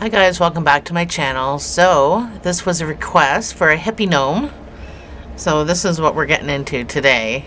Hi guys, welcome back to my channel. So this was a request for a hippie gnome. So this is what we're getting into today.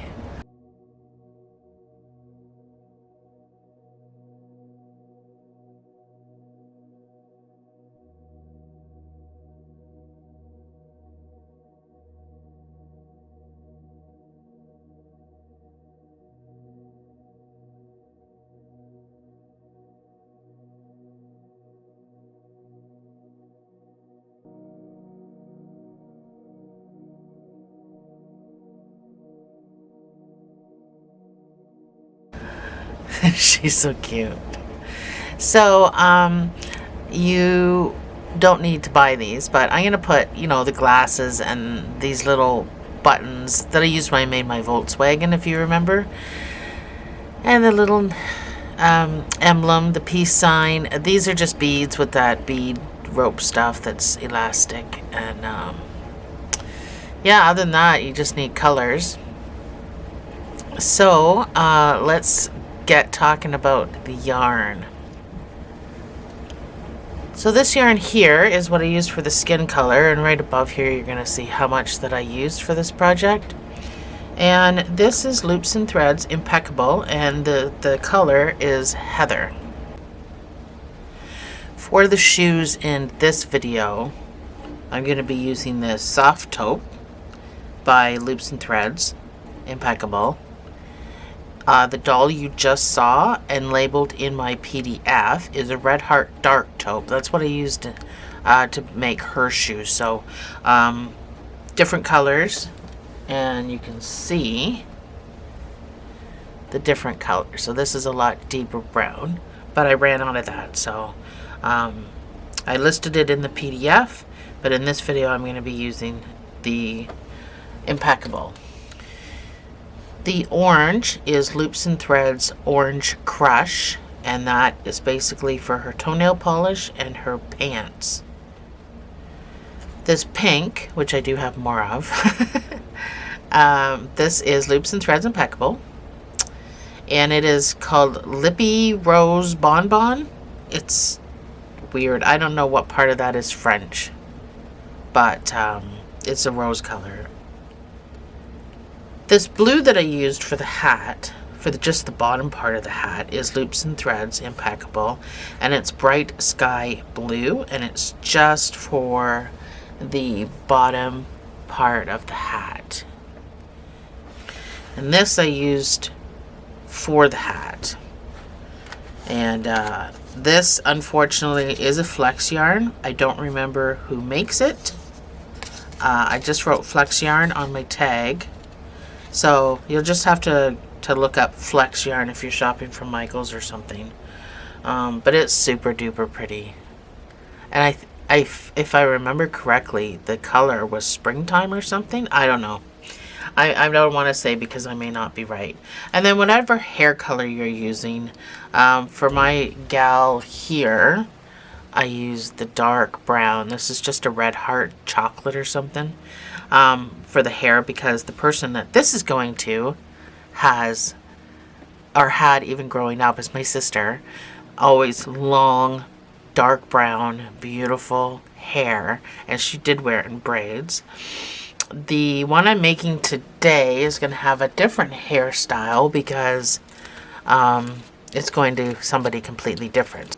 She's so cute. So you don't need to buy these, but I'm gonna put, the glasses and these little buttons that I used when I made my Volkswagen, if you remember, and the little emblem, the peace sign. These are just beads with that bead rope stuff that's elastic. And yeah, other than that, you just need colors. So let's get talking about the yarn. So this yarn here is what I used for the skin color, and right above here you're going to see how much that I used for this project. And this is Loops and Threads Impeccable, and the color is Heather. For the shoes in this video, I'm going to be using this Soft Taupe by Loops and Threads Impeccable. The doll you just saw and labeled in my PDF is a Red Heart Dark Taupe. That's what I used to make her shoes. So different colors, and you can see the different colors. So this is a lot deeper brown, but I ran out of that. So I listed it in the PDF, but in this video I'm going to be using the Impeccable. The orange is Loops and Threads Orange Crush, and that is basically for her toenail polish and her pants. This pink, which I do have more of, this is Loops and Threads Impeccable, and it is called Lippy Rose Bonbon. It's weird. I don't know what part of that is French, but it's a rose color. This blue that I used for the hat, for just the bottom part of the hat, is Loops and Threads Impeccable, and it's bright sky blue, and it's just for the bottom part of the hat. And this I used for the hat. And this, unfortunately, is a flex yarn. I don't remember who makes it. I just wrote flex yarn on my tag. So you'll just have to look up flex yarn if you're shopping from Michael's or something. But it's super duper pretty. And if I remember correctly, the color was springtime or something. I don't know. I don't want to say because I may not be right. And then whatever hair color you're using, for my gal here, I used the dark brown. This is just a Red Heart chocolate or something. For the hair, because the person that this is going to has, or had even growing up, is my sister. Always long, dark brown, beautiful hair, and she did wear it in braids. The one I'm making today is going to have a different hairstyle because it's going to somebody completely different.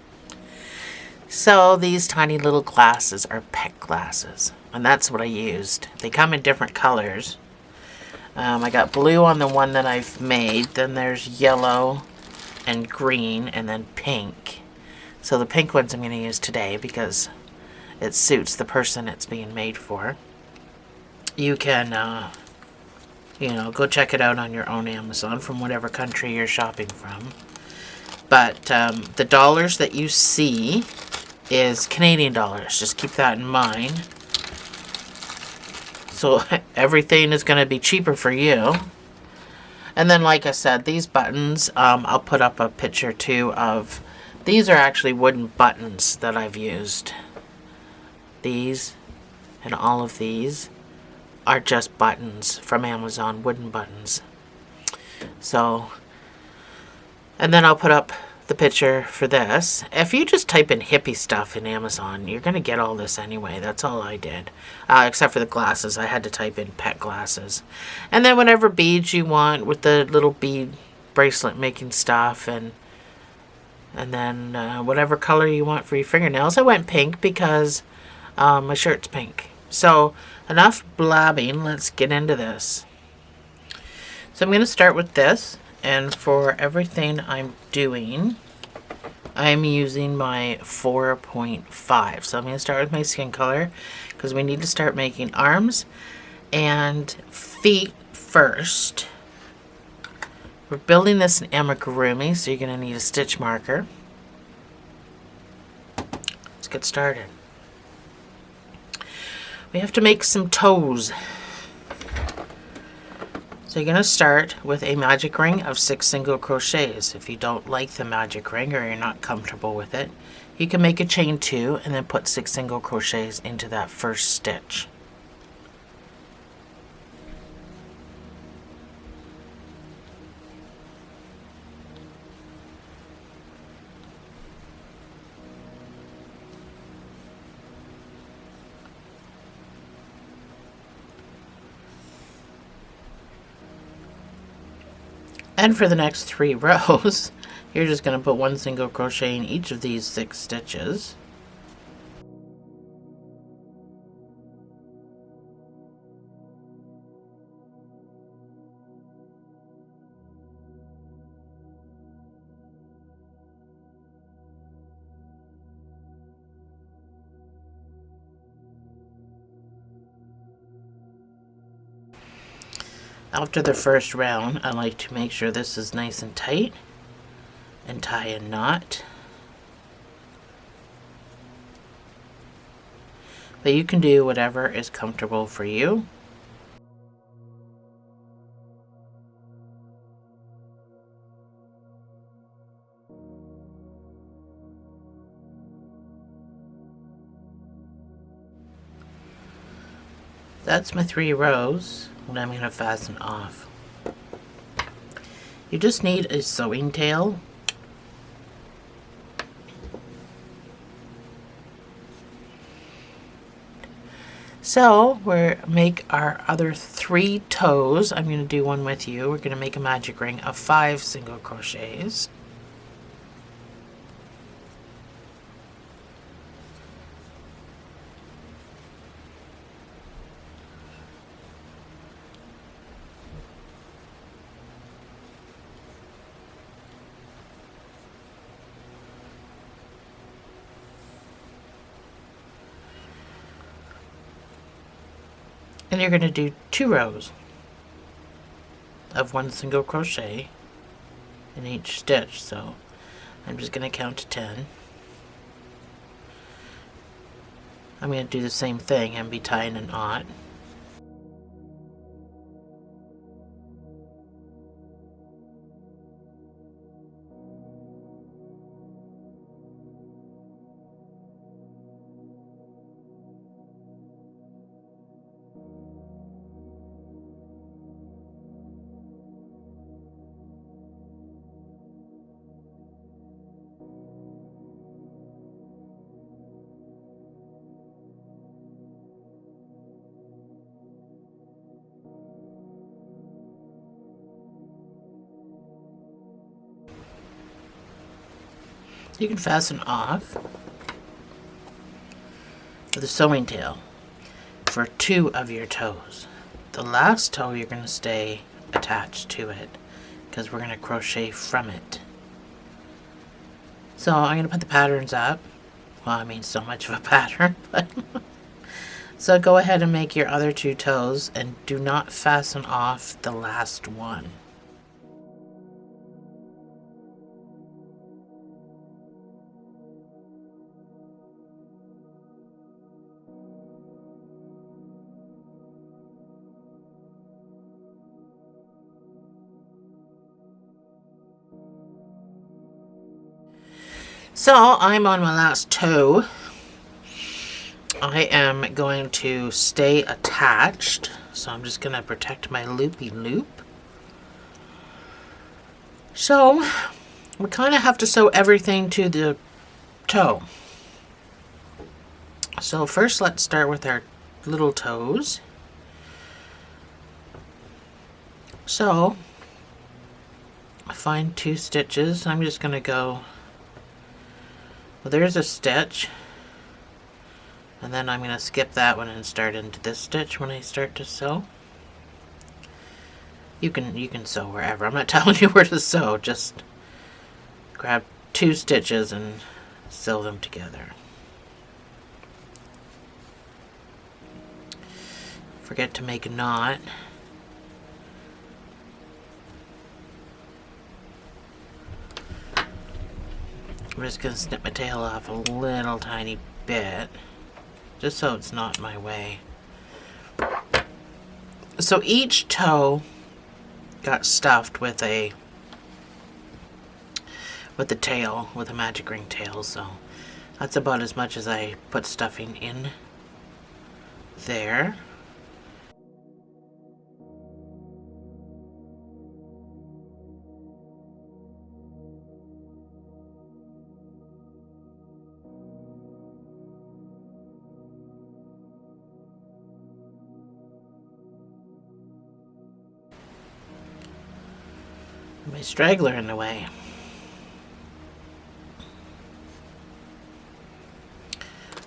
So these tiny little glasses are pet glasses, and that's what I used. They come in different colors. I got blue on the one that I've made, then there's yellow and green, and then pink. So the pink ones I'm going to use today because it suits the person it's being made for. You can, go check it out on your own Amazon from whatever country you're shopping from. But the dollars that you see is Canadian dollars. Just keep that in mind. So everything is going to be cheaper for you. And then, like I said, these buttons, I'll put up a picture too of, these are actually wooden buttons that I've used. These and all of these are just buttons from Amazon, wooden buttons. So, and then I'll put up the picture for this. If you just type in hippie stuff in Amazon, you're going to get all this anyway. That's all I did. Except for the glasses. I had to type in pet glasses. And then whatever beads you want with the little bead bracelet making stuff. And then whatever color you want for your fingernails. I went pink because my shirt's pink. So enough blabbing. Let's get into this. So I'm going to start with this. And for everything I'm doing, I'm using my 4.5. So I'm going to start with my skin color because we need to start making arms and feet first. We're building this in amigurumi, so you're going to need a stitch marker. Let's get started. We have to make some toes. So you're going to start with a magic ring of 6 single crochets. If you don't like the magic ring or you're not comfortable with it, you can make a chain 2 and then put 6 single crochets into that first stitch. And for the next 3 rows, you're just going to put 1 single crochet in each of these 6 stitches. After the first round, I like to make sure this is nice and tight and tie a knot. But you can do whatever is comfortable for you. That's my 3 rows. And I'm going to fasten off. You just need a sewing tail. So we'll make our other 3 toes. I'm going to do one with you. We're going to make a magic ring of 5 single crochets. And you're going to do 2 rows of 1 single crochet in each stitch. So I'm just going to count to 10. I'm going to do the same thing and be tying a knot. You can fasten off with a sewing tail for 2 of your toes. The last toe you're going to stay attached to it because we're going to crochet from it. So I'm going to put the patterns up. Well, I mean, so much of a pattern, but so go ahead and make your other 2 toes and do not fasten off the last one. So I'm on my last toe. I am going to stay attached. So I'm just going to protect my loopy loop. So we kind of have to sew everything to the toe. So first let's start with our little toes. So find 2 stitches. I'm just going to go, well, there's a stitch, and then I'm going to skip that one and start into this stitch when I start to sew. You can sew wherever. I'm not telling you where to sew, just grab 2 stitches and sew them together. Forget to make a knot. I'm just going to snip my tail off a little tiny bit, just so it's not in my way. So each toe got stuffed with the tail, with a magic ring tail, so that's about as much as I put stuffing in there. My straggler in the way.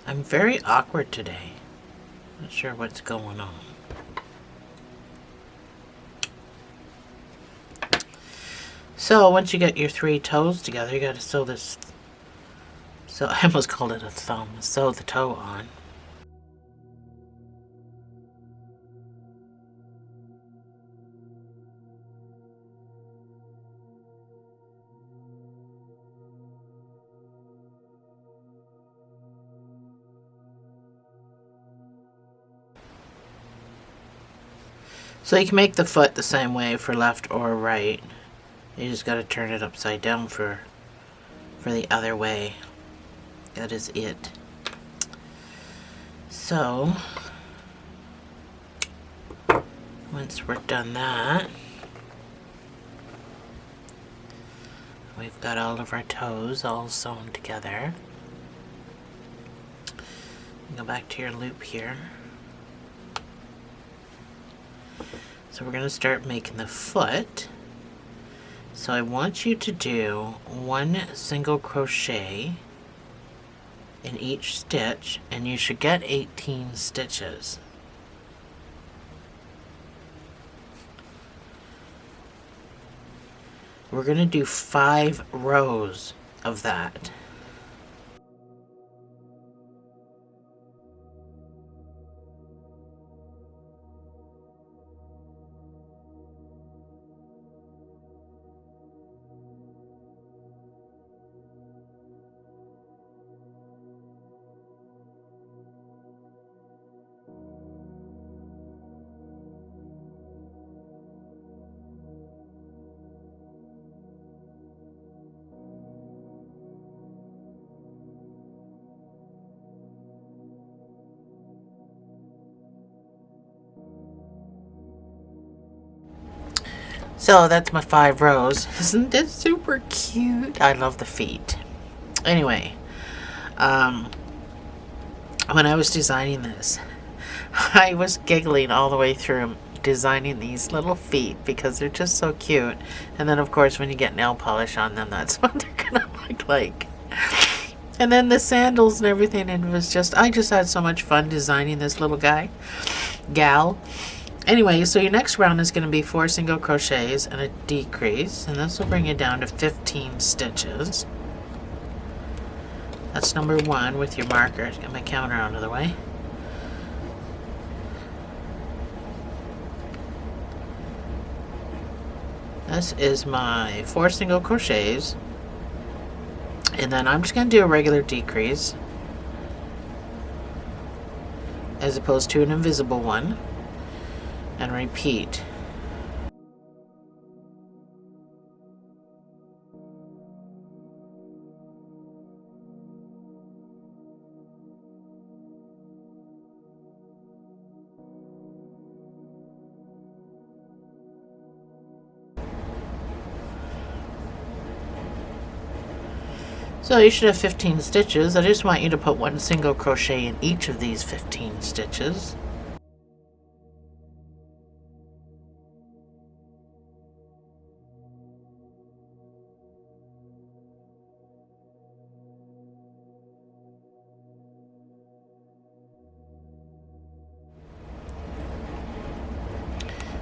I'm very awkward today. Not sure what's going on. So once you get your 3 toes together, you got to sew this. So I almost called it a thumb. Sew the toe on. So you can make the foot the same way for left or right. You just got to turn it upside down for the other way. That is it. So once we're done that, we've got all of our toes all sewn together. Go back to your loop here. So we're going to start making the foot. So I want you to do 1 single crochet in each stitch, and you should get 18 stitches. We're going to do 5 rows of that. So that's my 5 rows. Isn't it super cute? I love the feet. Anyway, when I was designing this, I was giggling all the way through designing these little feet because they're just so cute. And then of course when you get nail polish on them, that's what they're gonna look like. And then the sandals and everything, and it was just, I just had so much fun designing this little gal. Anyway, so your next round is going to be 4 single crochets and a decrease, and this will bring you down to 15 stitches. That's number 1 with your marker. Get my counter out of the way. This is my 4 single crochets, and then I'm just going to do a regular decrease as opposed to an invisible one, and repeat. So you should have 15 stitches. I just want you to put 1 single crochet in each of these 15 stitches.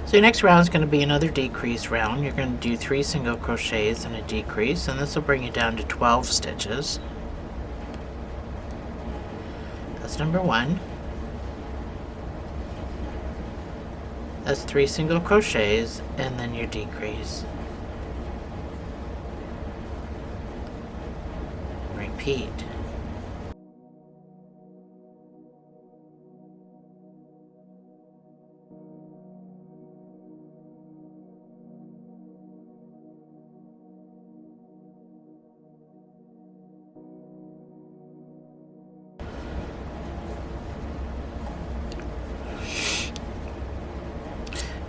So your next round is going to be another decrease round. You're going to do 3 single crochets and a decrease, and this will bring you down to 12 stitches. That's number 1. That's 3 single crochets and then your decrease. Repeat.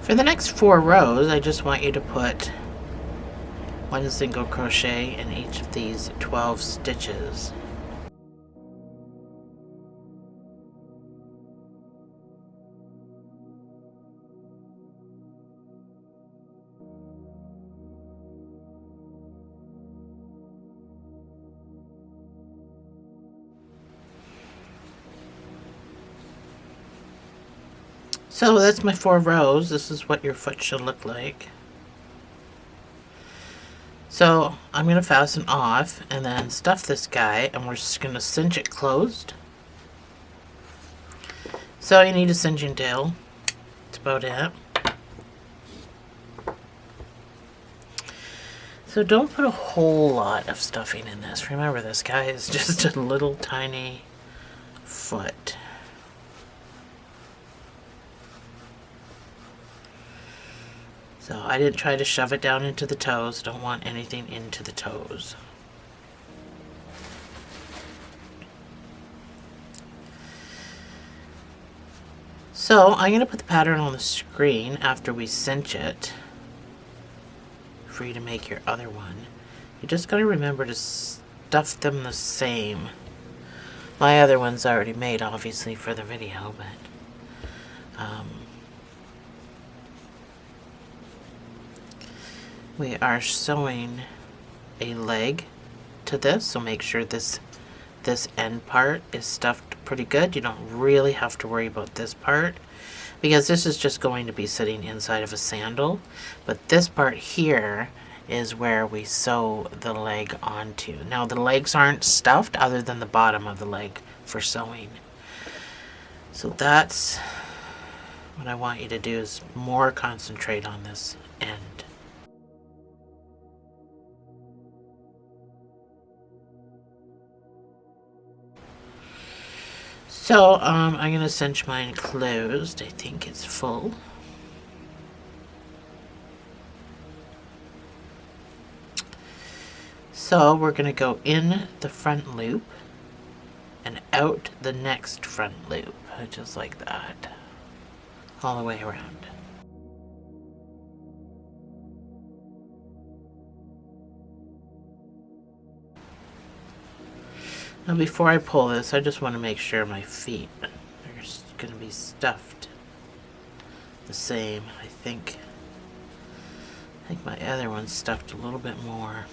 For the next 4 rows, I just want you to put 1 single crochet in each of these 12 stitches. So that's my 4 rows. This is what your foot should look like. So I'm going to fasten off and then stuff this guy, and we're just going to cinch it closed. So you need a cinching tail. That's about it. So don't put a whole lot of stuffing in this. Remember, this guy is just a little tiny foot. So I didn't try to shove it down into the toes. Don't want anything into the toes. So I'm going to put the pattern on the screen after we cinch it for you to make your other one. You just got to remember to stuff them the same. My other one's already made, obviously, for the video, but we are sewing a leg to this, so make sure this end part is stuffed pretty good. You don't really have to worry about this part because this is just going to be sitting inside of a sandal, but this part here is where we sew the leg onto. Now the legs aren't stuffed other than the bottom of the leg for sewing. So that's what I want you to do, is more concentrate on this end. So I'm going to cinch mine closed. I think it's full. So we're going to go in the front loop and out the next front loop, just like that, all the way around. Now before I pull this, I just want to make sure my feet are going to be stuffed the same. I think my other one's stuffed a little bit more.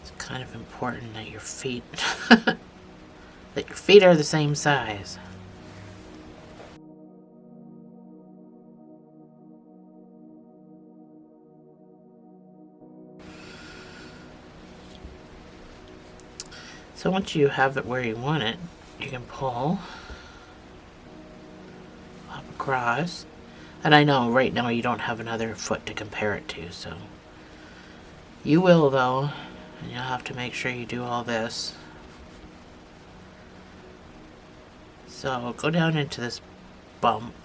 It's kind of important that your feet that your feet are the same size. So once you have it where you want it, you can pull up across. And I know right now you don't have another foot to compare it to, so you will though, and you'll have to make sure you do all this. So go down into this bump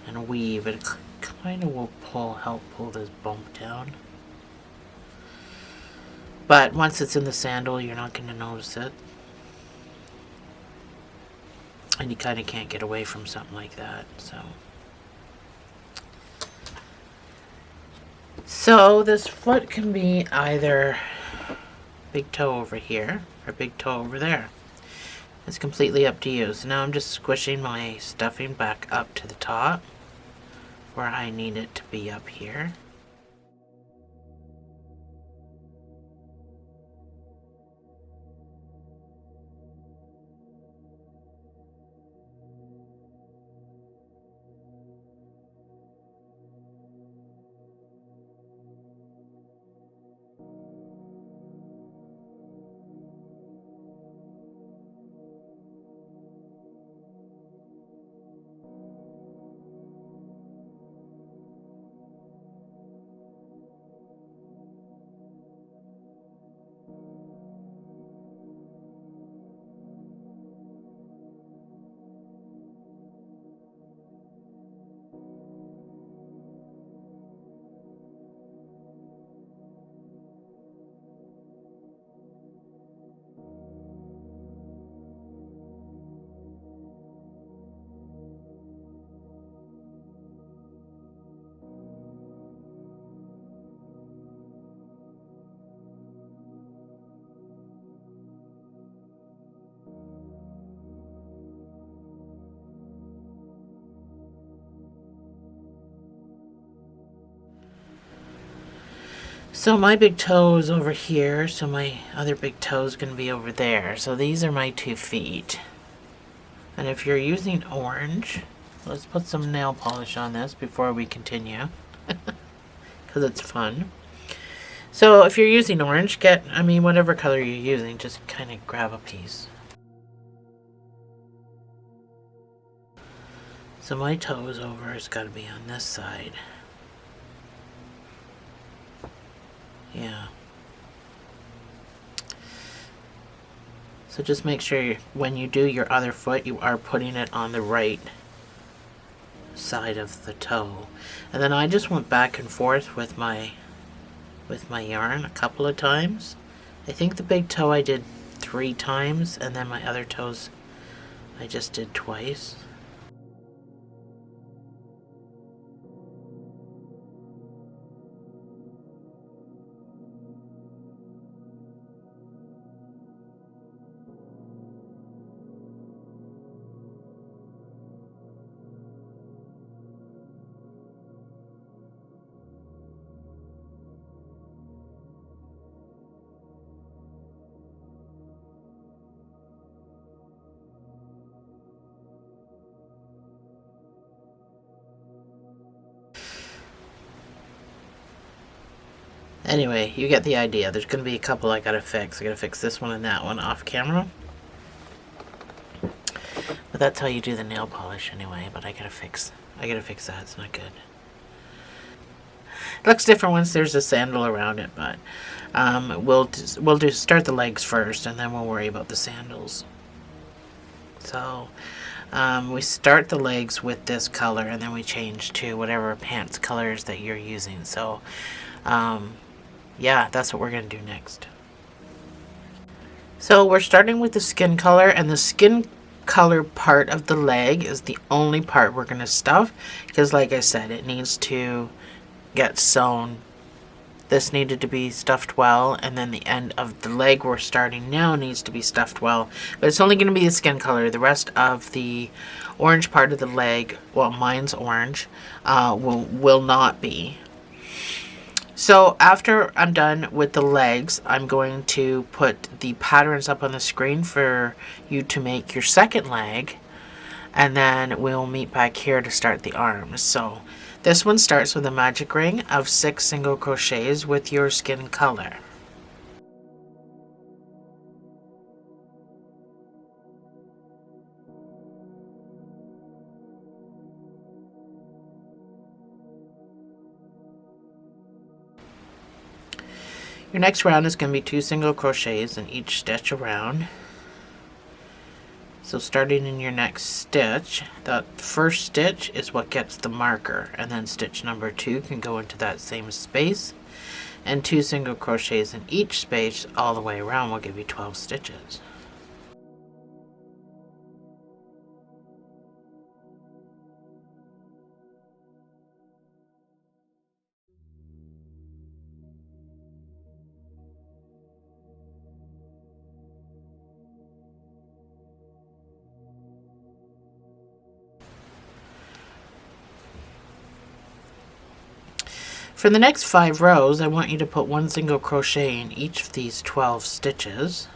and weave. It kind of will help pull this bump down. But once it's in the sandal, you're not going to notice it. And you kind of can't get away from something like that. So this foot can be either big toe over here or big toe over there. It's completely up to you. So now I'm just squishing my stuffing back up to the top where I need it to be up here. So my big toe is over here, so my other big toe is going to be over there. So these are my 2 feet. And if you're using orange, let's put some nail polish on this before we continue, because it's fun. So if you're using orange, whatever color you're using, just kind of grab a piece. So my toe is over, it's got to be on this side. Yeah. So just make sure when you do your other foot, you are putting it on the right side of the toe. And then I just went back and forth with my yarn a couple of times. I think the big toe I did 3 times, and then my other toes I just did twice. Anyway, you get the idea. There's going to be a couple I gotta fix. I gotta fix this one and that one off camera. But that's how you do the nail polish anyway. But I gotta fix that. It's not good. It looks different once there's a sandal around it, but we'll start the legs first, and then we'll worry about the sandals. So we start the legs with this color, and then we change to whatever pants colors that you're using. So yeah, that's what we're going to do next. So we're starting with the skin color, and the skin color part of the leg is the only part we're going to stuff, because like I said, it needs to get sewn. This needed to be stuffed well, and then the end of the leg we're starting now needs to be stuffed well, but it's only going to be the skin color. The rest of the orange part of the leg, well, mine's orange, will not be. So after I'm done with the legs, I'm going to put the patterns up on the screen for you to make your second leg, and then we'll meet back here to start the arms. So this one starts with a magic ring of 6 single crochets with your skin color. Your next round is going to be 2 single crochets in each stitch around. So starting in your next stitch, that first stitch is what gets the marker, and then stitch number 2 can go into that same space, and 2 single crochets in each space all the way around will give you 12 stitches. For the next 5 rows, I want you to put 1 single crochet in each of these 12 stitches.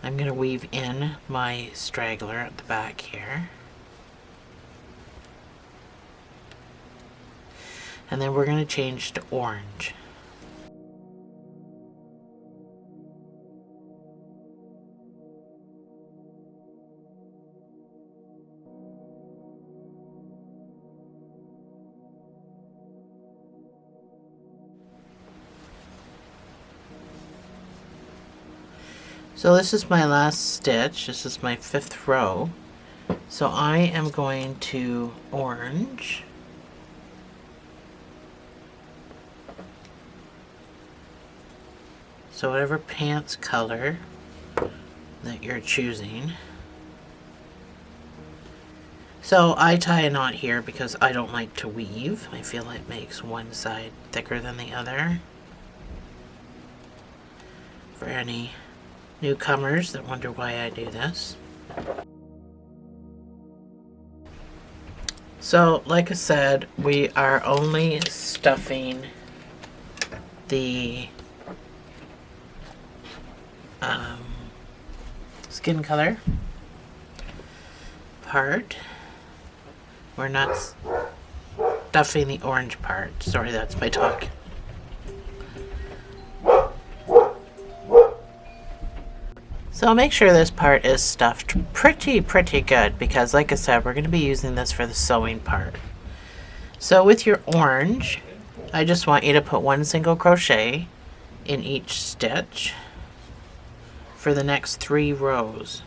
I'm going to weave in my straggler at the back here. And then we're going to change to orange. So this is my last stitch. This is my 5th row. So I am going to orange. So whatever pants color that you're choosing. So I tie a knot here because I don't like to weave. I feel it makes one side thicker than the other. For any newcomers that wonder why I do this. So, like I said, we are only stuffing the skin color part. We're not stuffing the orange part. Sorry, that's my talk. So make sure this part is stuffed pretty good because, like I said, we're going to be using this for the sewing part. So with your orange, I just want you to put 1 single crochet in each stitch for the next 3 rows.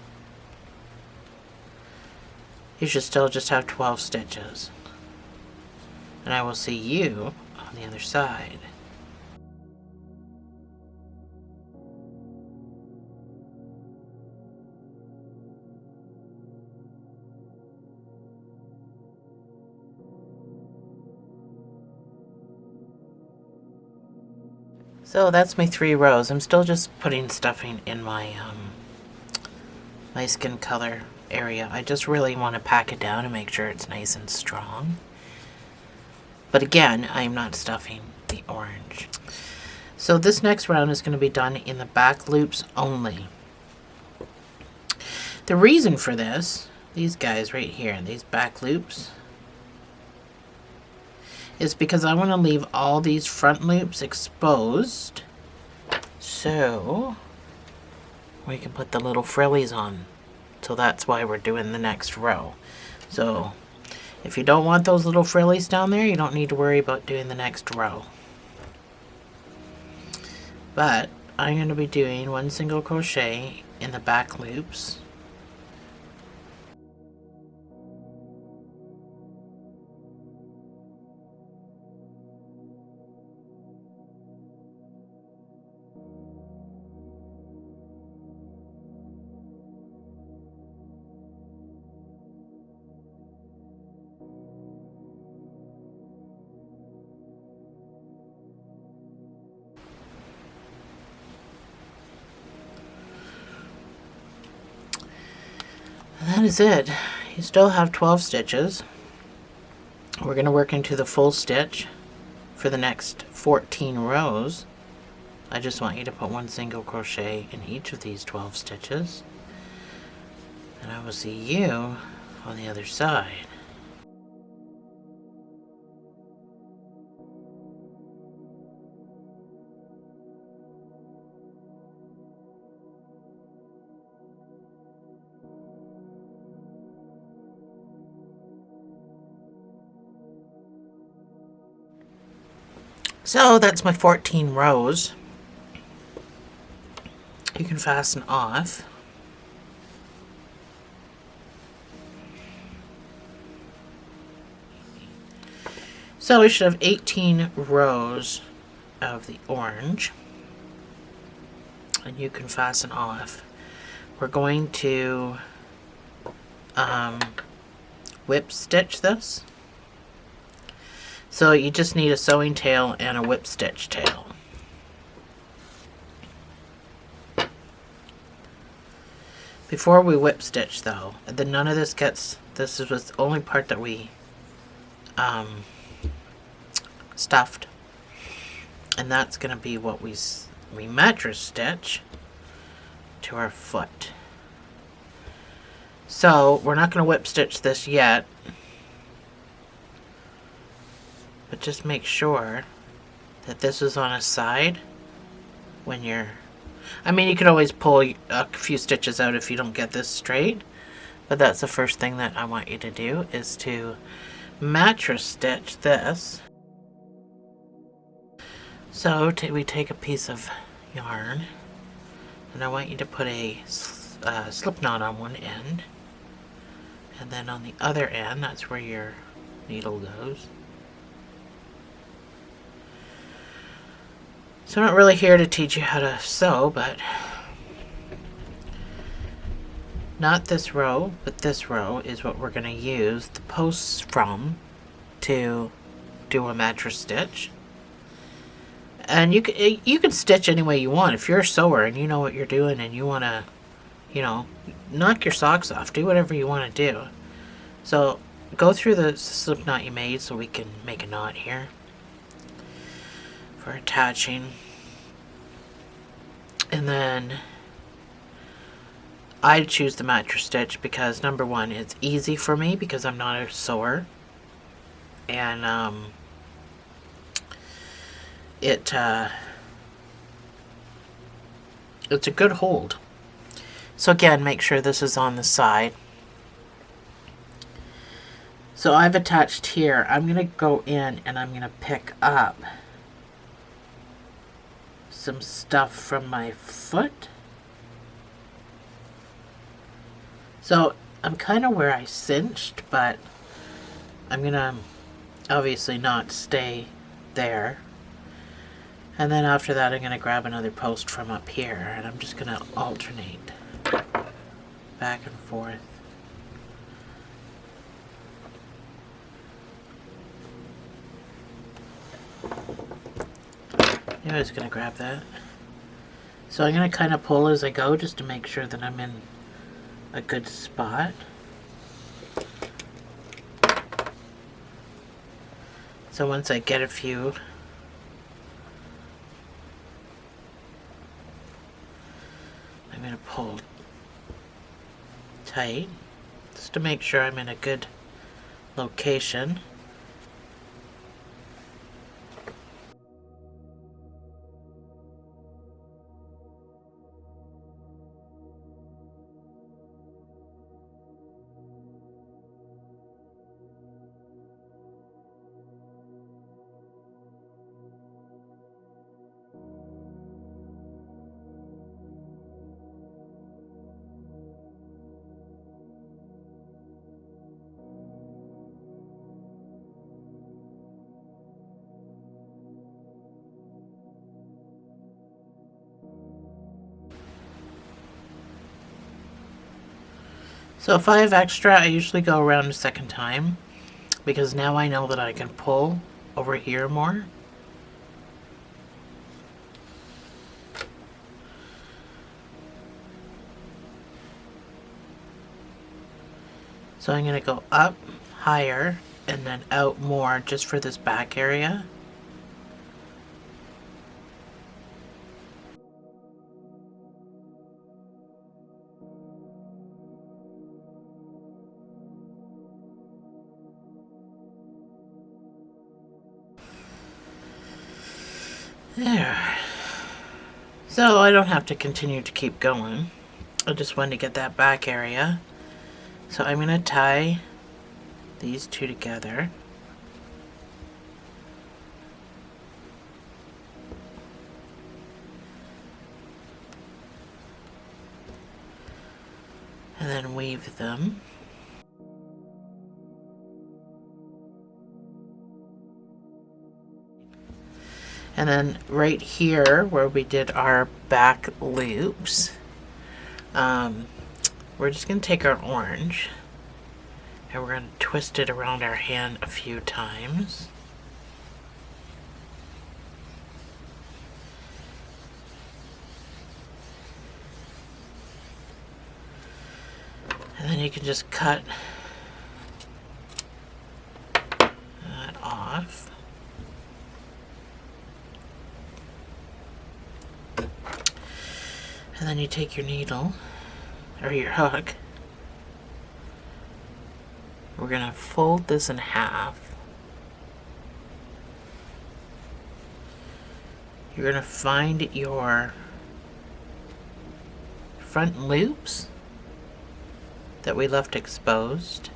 You should still just have 12 stitches. And I will see you on the other side. So that's my 3 rows. I'm still just putting stuffing in my my skin color area. I just really want to pack it down and make sure it's nice and strong. But again, I'm not stuffing the orange. So this next round is going to be done in the back loops only. The reason for this, these guys right here, these back loops, is because I want to leave all these front loops exposed so we can put the little frillies on. So that's why we're doing the next row. So if you don't want those little frillies down there, you don't need to worry about doing the next row. But I'm going to be doing 1 single crochet in the back loops. That is it. You still have 12 stitches. We're going to work into the full stitch for the next 14 rows. I just want you to put 1 single crochet in each of these 12 stitches. And I will see you on the other side. So that's my 14 rows. You can fasten off. So we should have 18 rows of the orange. And you can fasten off. We're going to whip stitch this. So you just need a sewing tail and a whip stitch tail. Before we whip stitch though, then none of this gets, this is the only part that we stuffed. And that's going to be what we mattress stitch to our foot. So we're not going to whip stitch this yet, but just make sure that this is on a side when you're, I mean, you can always pull a few stitches out if you don't get this straight, but that's the first thing that I want you to do, is to mattress stitch this. So we take a piece of yarn, and I want you to put a slip knot on one end, and then on the other end, that's where your needle goes. So I'm not really here to teach you how to sew, but not this row, but this row is what we're going to use the posts from to do a mattress stitch. And you can stitch any way you want. If you're a sewer and you know what you're doing and you want to, you know, knock your socks off, do whatever you want to do. So go through the slip knot you made so we can make a knot here for attaching. And then I choose the mattress stitch because, number one, it's easy for me because I'm not a sewer, and it's a good hold. So again, make sure this is on the side. So I've attached here. I'm going to go in and I'm going to pick up some stuff from my foot. So I'm kind of where I cinched, but I'm going to obviously not stay there. And then after that, I'm going to grab another post from up here, and I'm just going to alternate back and forth. I'm just going to grab that. So I'm going to kind of pull as I go just to make sure that I'm in a good spot. So once I get a few, I'm going to pull tight just to make sure I'm in a good location. So if I have extra, I usually go around a second time because now I know that I can pull over here more. So I'm going to go up higher and then out more just for this back area. There. So I don't have to continue to keep going. I just wanted to get that back area. So I'm going to tie these two together. And then weave them. And then right here where we did our back loops, we're just going to take our orange and we're going to twist it around our hand a few times. And then you can just cut that off. And then you take your needle, or your hook. We're going to fold this in half. You're going to find your front loops that we left exposed.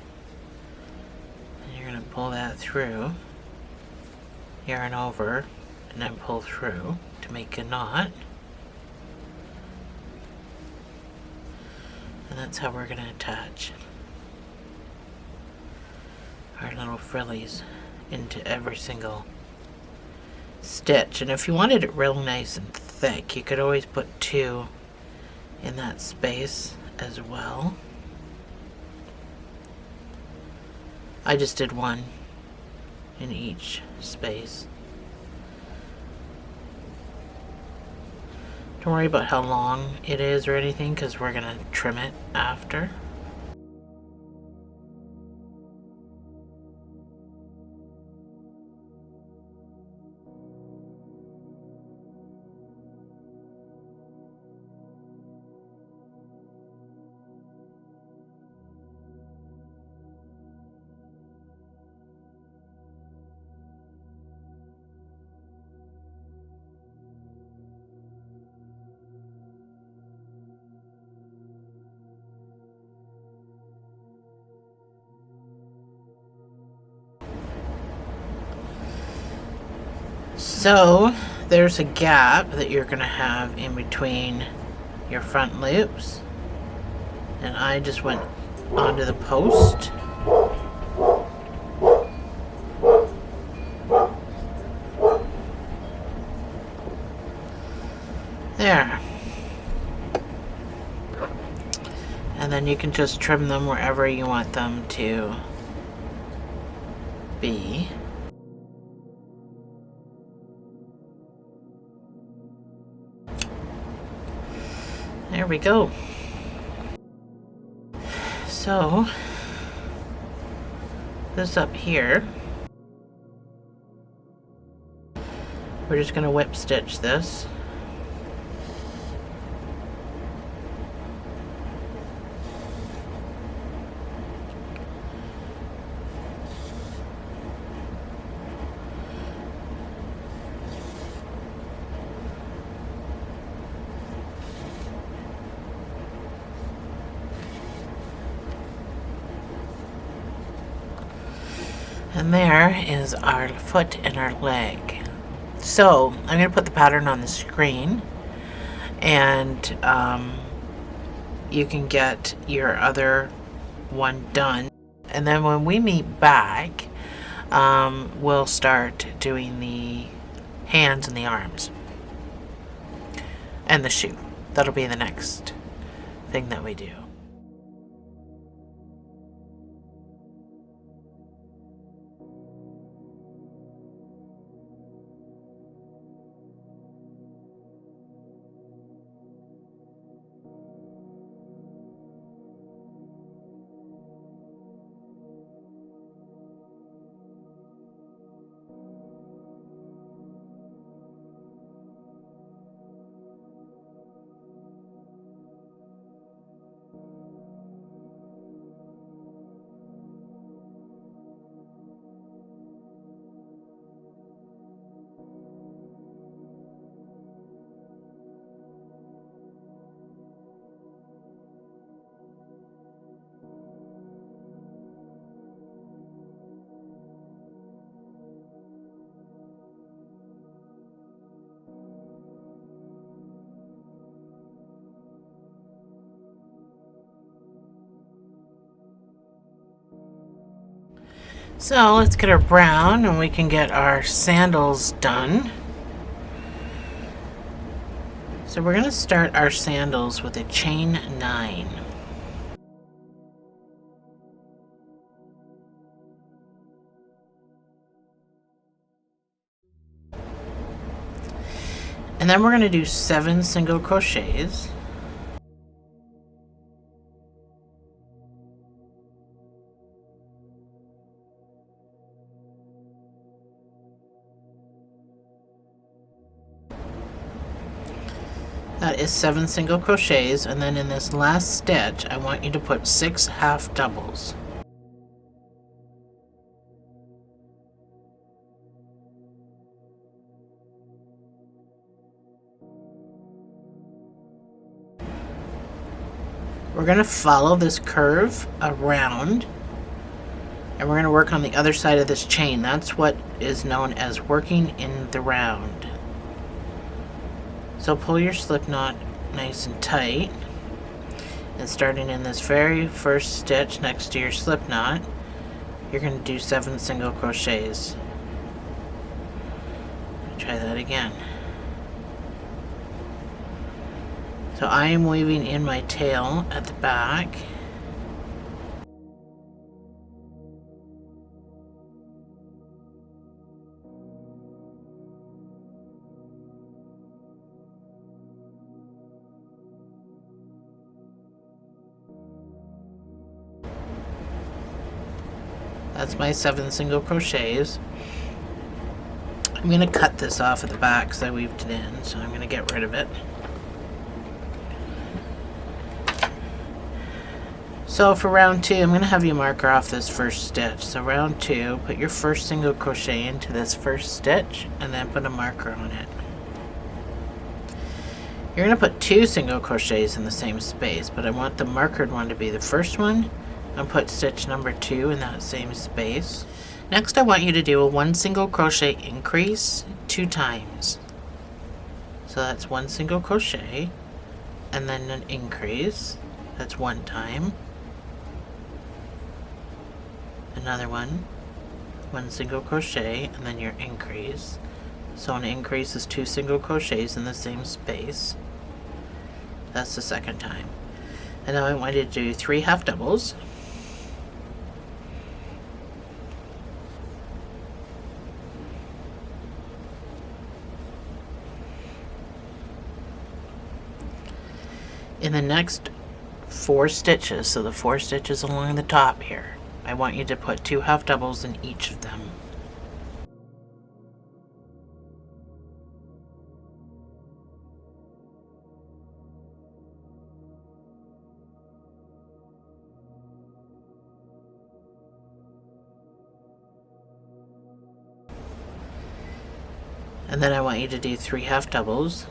And you're going to pull that through, yarn over, and then pull through to make a knot. And that's how we're going to attach our little frillies into every single stitch. And if you wanted it real nice and thick, you could always put 2 in that space as well. I just did 1 in each space. Don't worry about how long it is or anything, because we're going to trim it after. So there's a gap that you're going to have in between your front loops, and I just went onto the post. There. And then you can just trim them wherever you want them to be. There we go. So, this up here, we're just going to whip stitch this. And there is our foot and our leg. So I'm going to put the pattern on the screen, and you can get your other one done. And then when we meet back, we'll start doing the hands and the arms and the shoe. That'll be the next thing that we do. So let's get our brown and we can get our sandals done. So we're going to start our sandals with a chain 9. And then we're going to do 7 single crochets. That is 7 single crochets, and then in this last stitch I want you to put 6 half doubles. We're going to follow this curve around, and we're going to work on the other side of this chain. That's what is known as working in the round. So pull your slip knot nice and tight, and starting in this very first stitch next to your slip knot, you're going to do 7 single crochets. Try that again. So I am weaving in my tail at the back. That's my 7 single crochets. I'm going to cut this off at the back because I weaved it in, so I'm going to get rid of it. So for round 2, I'm going to have you marker off this first stitch. So round 2, put your first single crochet into this first stitch and then put a marker on it. You're going to put 2 single crochets in the same space, but I want the markered one to be the first one, and put stitch number 2 in that same space. Next I want you to do a 1 single crochet increase 2 times. So that's 1 single crochet and then an increase. That's 1 time. Another one, 1 single crochet and then your increase. So an increase is 2 single crochets in the same space. That's the second time. And now I want you to do 3 half doubles. In the next 4 stitches, so the 4 stitches along the top here, I want you to put 2 half doubles in each of them. And then I want you to do 3 half doubles.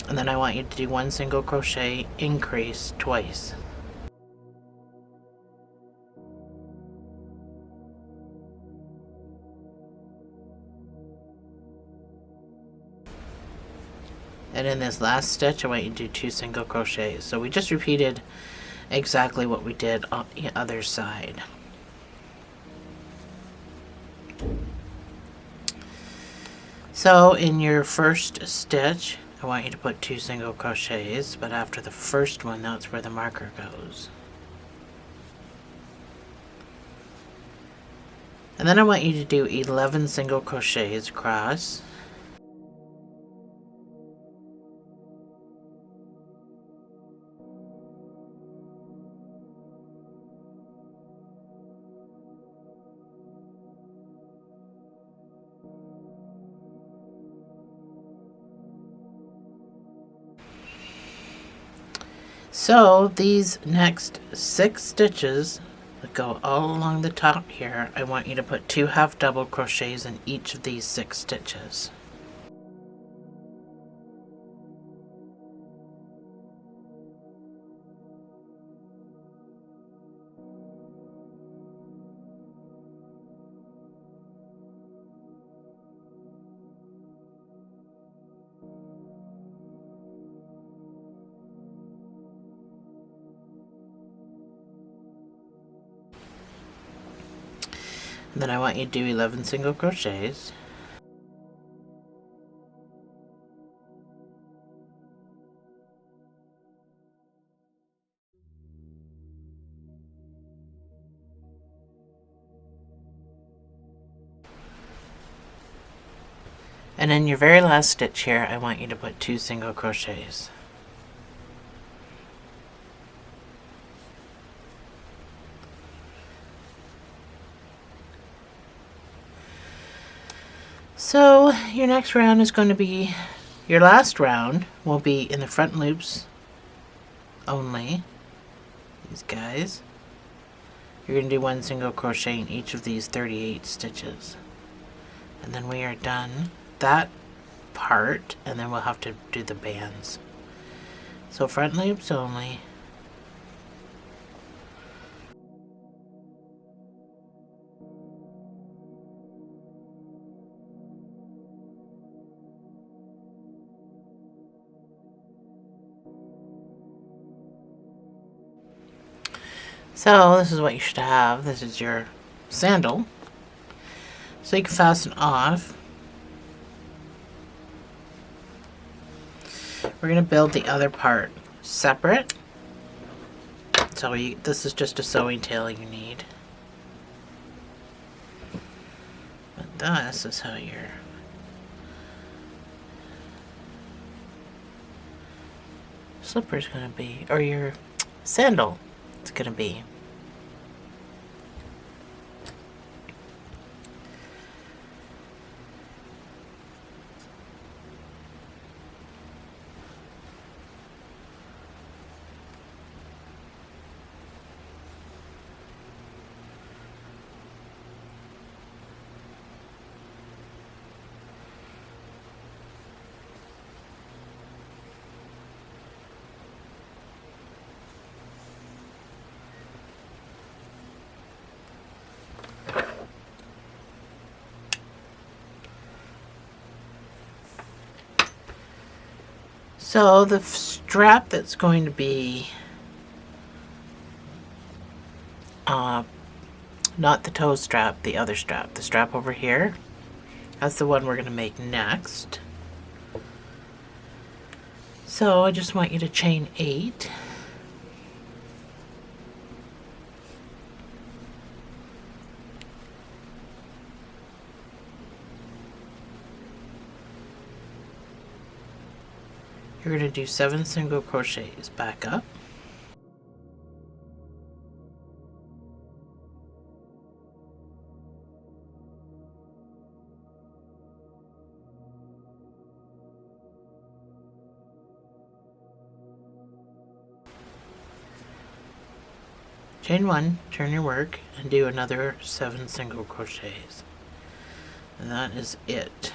And then I want you to do 1 single crochet increase twice. And in this last stitch I want you to do 2 single crochets. So we just repeated exactly what we did on the other side. So in your first stitch I want you to put 2 single crochets, but after the first one, that's where the marker goes. And then I want you to do 11 single crochets across. So these next 6 stitches that go all along the top here, I want you to put 2 half double crochets in each of these 6 stitches. And then I want you to do 11 single crochets. And in your very last stitch here, I want you to put 2 single crochets. So your next round is going to be, your last round will be in the front loops only. These guys. You're going to do 1 single crochet in each of these 38 stitches. And then we are done that part, and then we'll have to do the bands. So front loops only. So this is what you should have. This is your sandal. So you can fasten off. We're going to build the other part separate. So this is just a sewing tail you need. But this is how your slipper is going to be, or your sandal is going to be. So the strap that's going to be, not the toe strap, the other strap, the strap over here, that's the one we're going to make next. So I just want you to chain 8. You're going to do 7 single crochets back up. Chain 1, turn your work, and do another 7 single crochets. And that is it.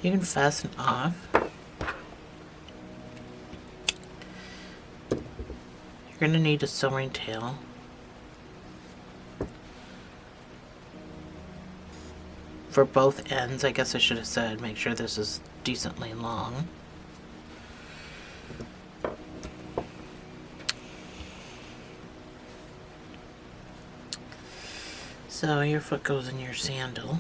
You can fasten off. You're going to need a sewing tail. For both ends, I guess I should have said, make sure this is decently long. So your foot goes in your sandal.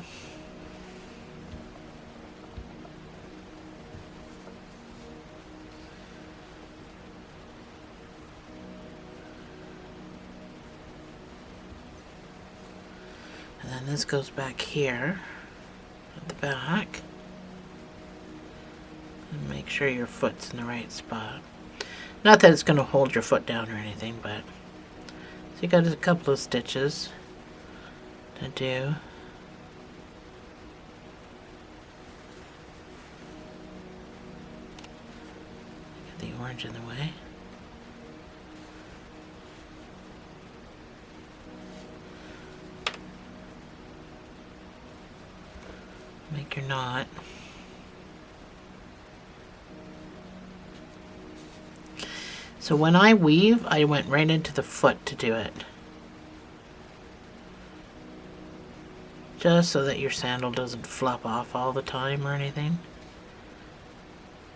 And then this goes back here at the back. And make sure your foot's in the right spot. Not that it's going to hold your foot down or anything, but so you got a couple of stitches to do. Get the orange in the way. Make your knot. So when I weave, I went right into the foot to do it. Just so that your sandal doesn't flop off all the time or anything.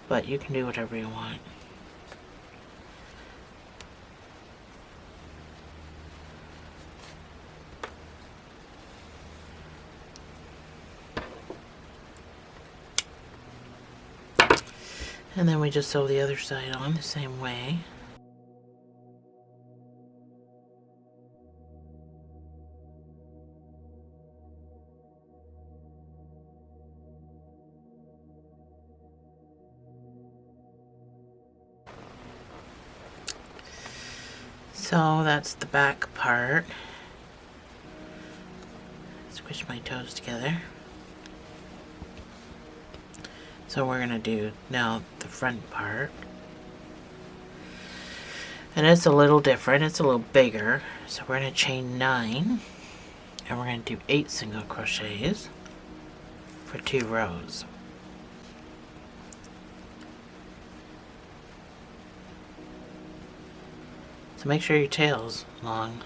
But you can do whatever you want. And then we just sew the other side on the same way. So that's the back part. Squish my toes together. So we're gonna do now the front part. And it's a little different, it's a little bigger. So we're gonna chain 9 and we're gonna do 8 single crochets for 2 rows. So make sure your tail's long.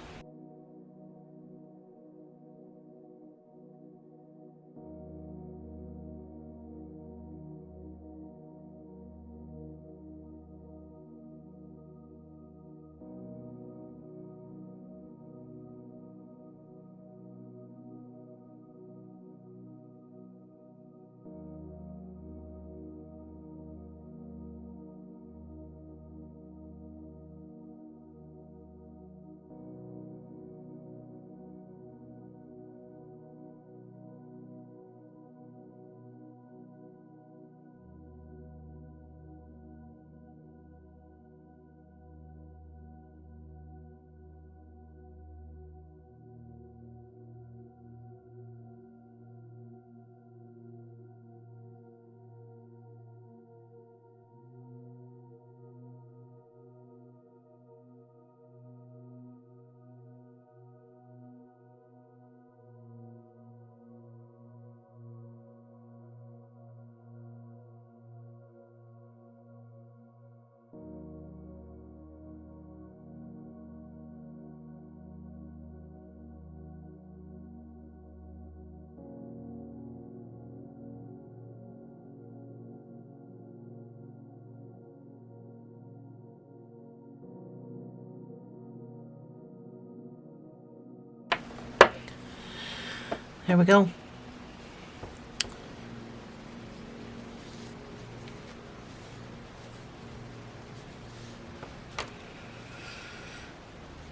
There we go.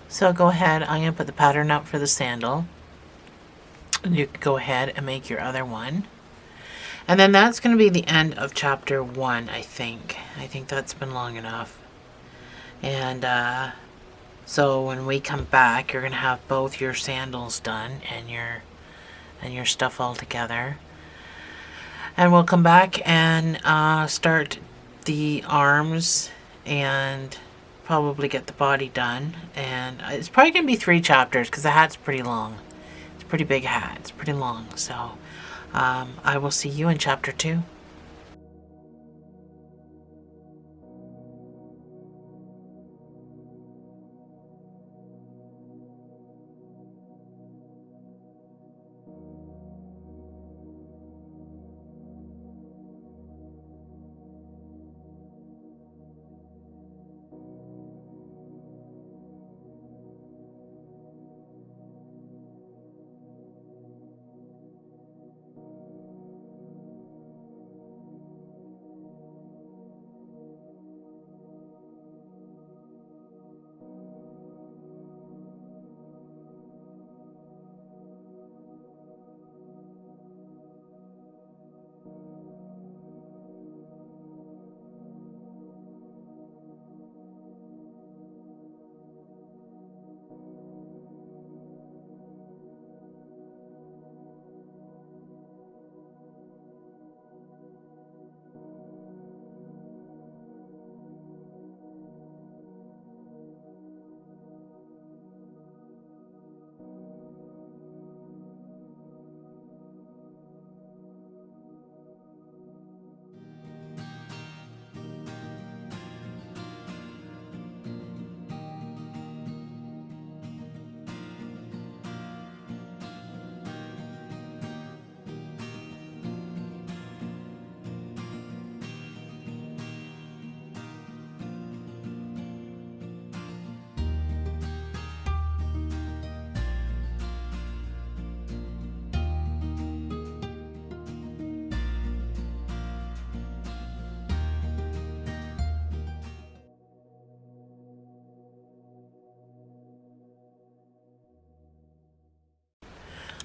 So go ahead, I'm going to put the pattern up for the sandal. And you can go ahead and make your other one. And then that's going to be the end of chapter 1, I think. I think that's been long enough. And so when we come back, you're going to have both your sandals done and your stuff all together. And we'll come back and start the arms and probably get the body done. And it's probably going to be 3 chapters because the hat's pretty long. It's a pretty big hat. It's pretty long. So I will see you in chapter 2.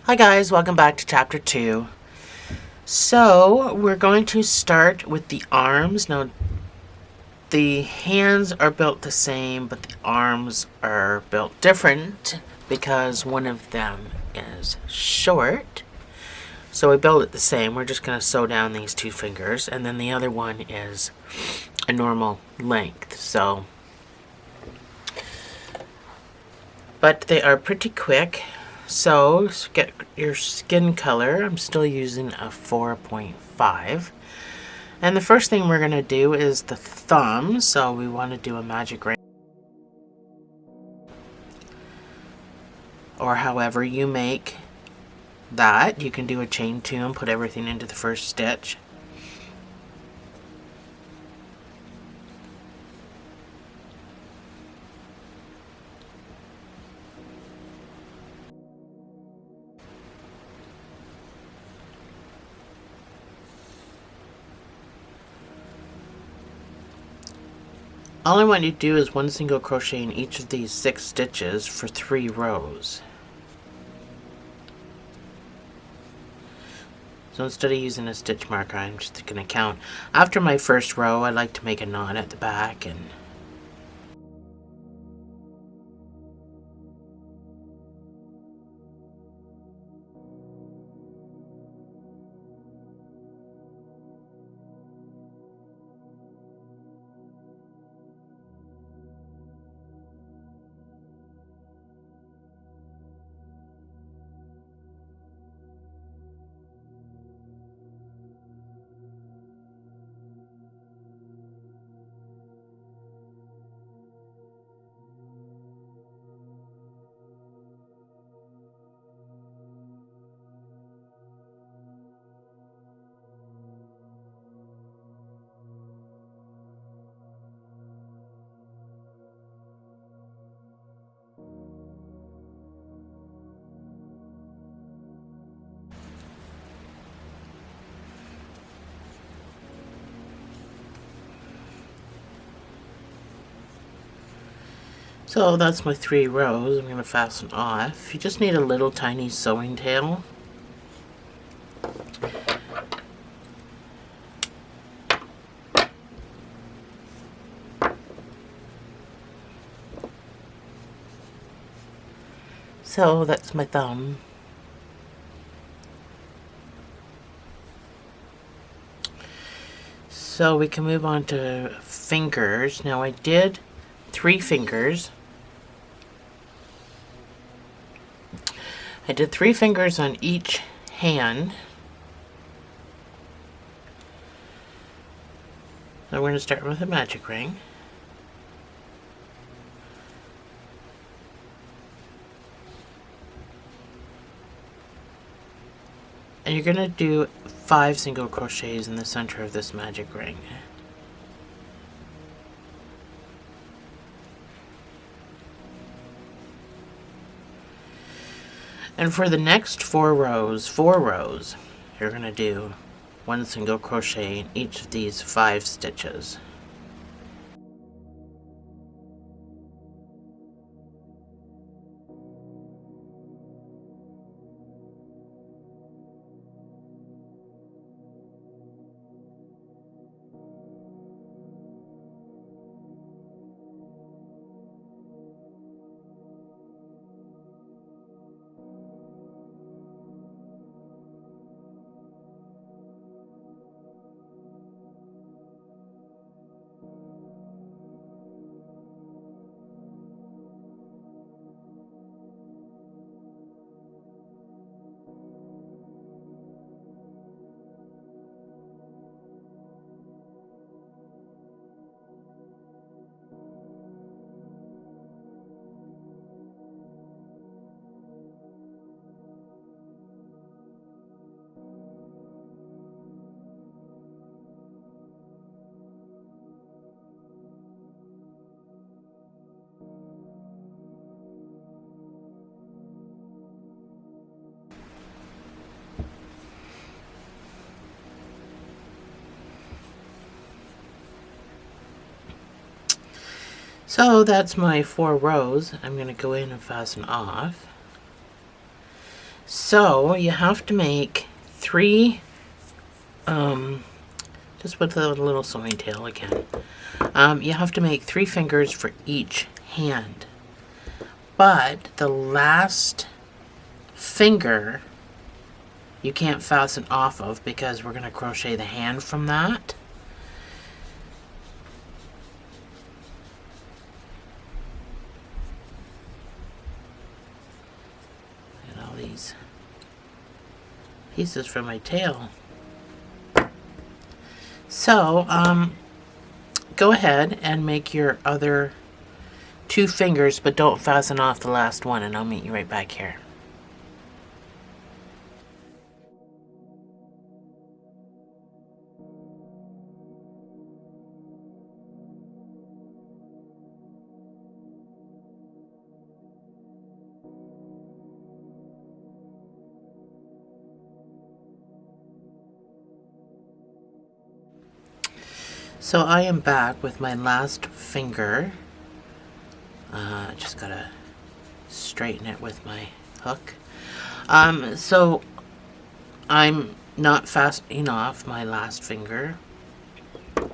Hi guys, welcome back to chapter 2. So we're going to start with the arms. Now the hands are built the same, but the arms are built different because one of them is short. So we build it the same. We're just going to sew down these 2 fingers, and then the other one is a normal length. So, but they are pretty quick. So get your skin color. I'm still using a 4.5. And the first thing we're going to do is the thumb. So we want to do a magic ring, or however you make that. You can do a chain 2 and put everything into the first stitch. All I want you to do is 1 single crochet in each of these 6 stitches for 3 rows. So instead of using a stitch marker, I'm just going to count. After my first row, I like to make a knot at the back, and so that's my 3 rows. I'm going to fasten off. You just need a little tiny sewing tail. So that's my thumb. So we can move on to fingers. Now I did 3 fingers. I did 3 fingers on each hand. So we're going to start with a magic ring. And you're going to do 5 single crochets in the center of this magic ring. And for the next 4 rows, you're going to do 1 single crochet in each of these 5 stitches. So that's my 4 rows. I'm going to go in and fasten off. So you have to make 3, just with a little sewing tail again. You have to make 3 fingers for each hand. But the last finger you can't fasten off of because we're going to crochet the hand from that. Look at all these pieces from my tail. So, go ahead and make your other 2 fingers, but don't fasten off the last one, and I'll meet you right back here. So I am back with my last finger. Just gotta straighten it with my hook. So I'm not fastening off my last finger. And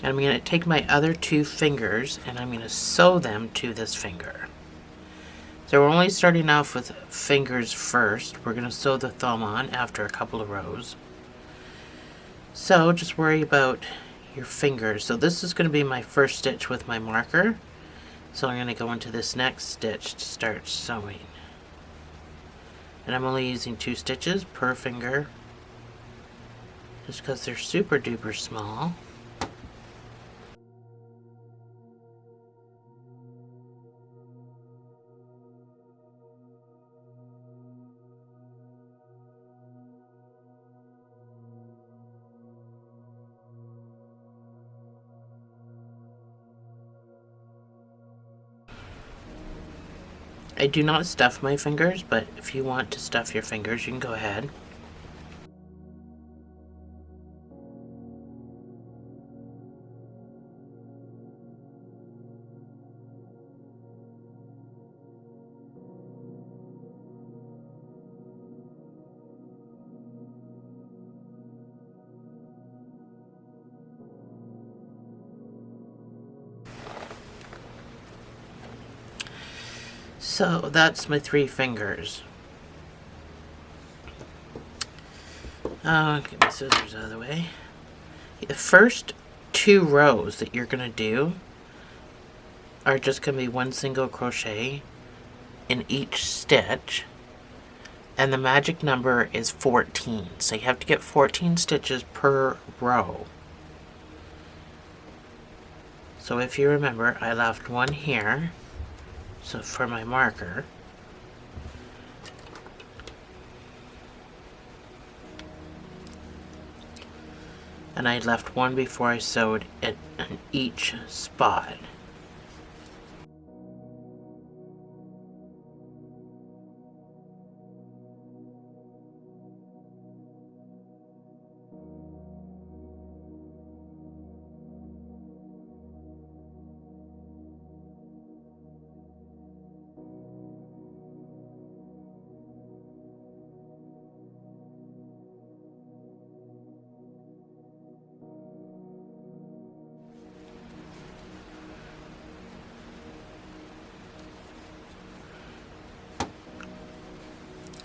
I'm going to take my other 2 fingers and I'm going to sew them to this finger. So we're only starting off with fingers first. We're going to sew the thumb on after a couple of rows. So just worry about your fingers. So this is going to be my first stitch with my marker. So I'm going to go into this next stitch to start sewing. And I'm only using 2 stitches per finger, just because they're super duper small. I do not stuff my fingers, but if you want to stuff your fingers, you can go ahead. So that's my 3 fingers. Get my scissors out of the way. The first 2 rows that you're going to do are just going to be 1 single crochet in each stitch. And the magic number is 14. So you have to get 14 stitches per row. So if you remember, I left 1 here. So for my marker, and I left 1 before I sewed it in each spot.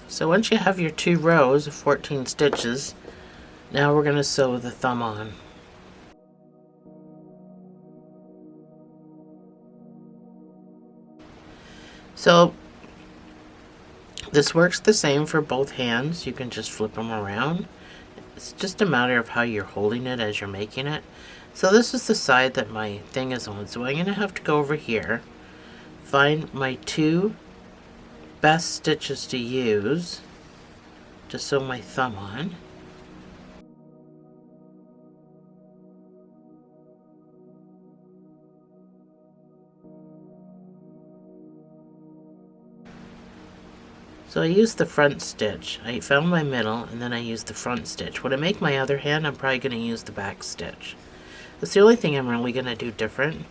So once you have your 2 rows of 14 stitches, now we're going to sew the thumb on. So this works the same for both hands. You can just flip them around. It's just a matter of how you're holding it as you're making it. So this is the side that my thing is on. So I'm going to have to go over here, find my 2 best stitches to use to sew my thumb on. So I used the front stitch. I found my middle and then I used the front stitch. When I make my other hand, I'm probably going to use the back stitch. That's the only thing I'm really going to do different.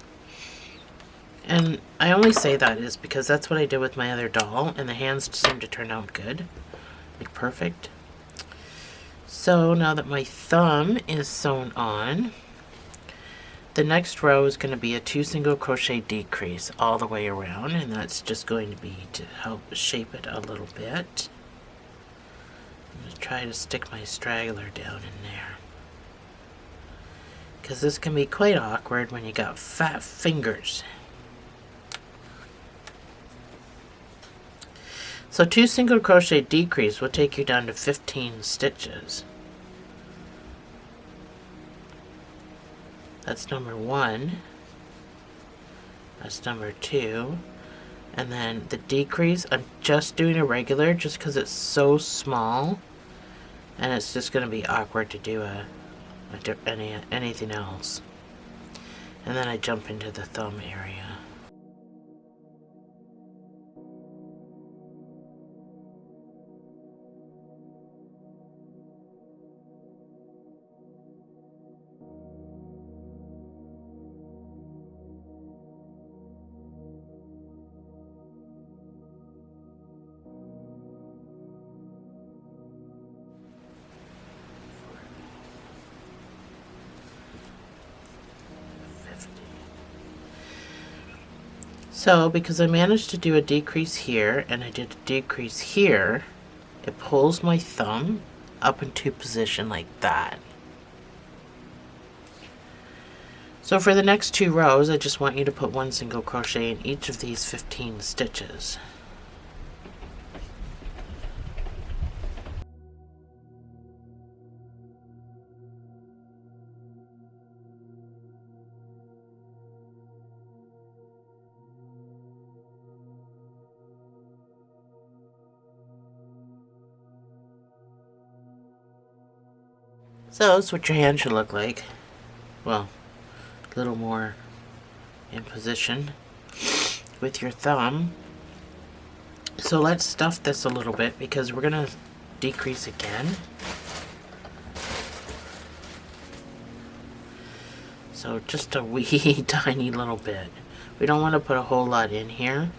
And I only say that is because that's what I did with my other doll, and the hands seem to turn out good. Like perfect. So now that my thumb is sewn on, The next row is going to be a 2 single crochet decrease all the way around, and that's just going to be to help shape it a little bit. I'm going to try to stick my straggler down in there, because this can be quite awkward when you got fat fingers. So 2 single crochet decrease will take you down to 15 stitches. That's number 1. That's number 2. And then the decrease, I'm just doing a regular just because it's so small, and it's just going to be awkward to do anything else. And then I jump into the thumb area. So, because I managed to do a decrease here, and I did a decrease here, it pulls my thumb up into position like that. So for the next 2 rows, I just want you to put 1 single crochet in each of these 15 stitches. So that's what your hand should look like. Well, a little more in position with your thumb. So let's stuff this a little bit because we're going to decrease again. So just a wee tiny little bit. We don't want to put a whole lot in here.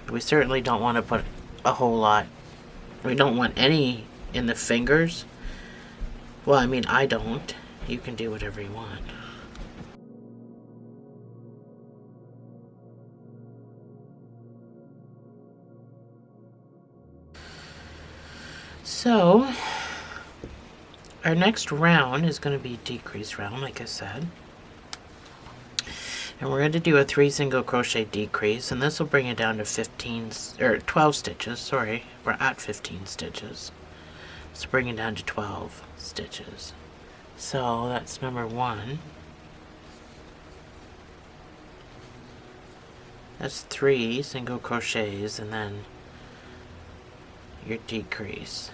We certainly don't want to put a whole lot. We don't want any in the fingers. Well, I mean, I don't. You can do whatever you want. So, our next round is going to be decrease round, like I said. And we're going to do a 3 single crochet decrease, and this will bring it down to 12 stitches. Sorry, we're at 15 stitches. So bring it down to 12 stitches. So that's number 1. That's 3 single crochets and then your decrease.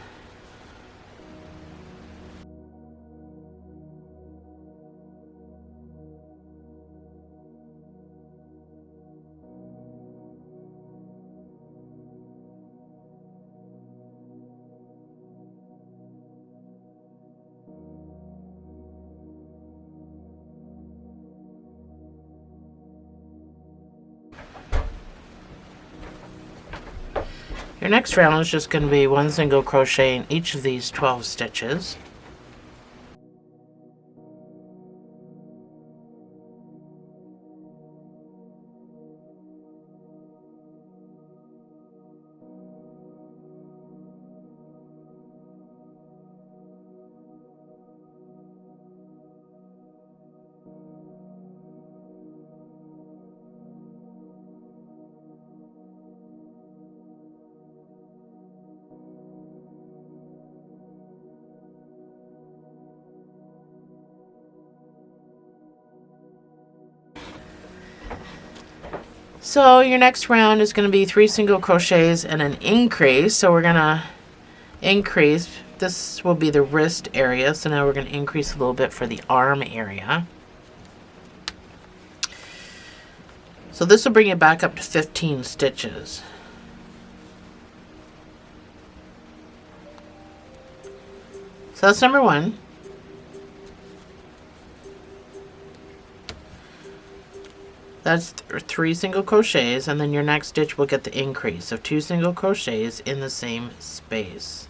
Your next round is just going to be 1 single crochet in each of these 12 stitches. So your next round is going to be 3 single crochets and an increase. So we're going to increase. This will be the wrist area. So now we're going to increase a little bit for the arm area. So this will bring it back up to 15 stitches. So that's number 1. That's 3 single crochets, and then your next stitch will get the increase. So 2 single crochets in the same space.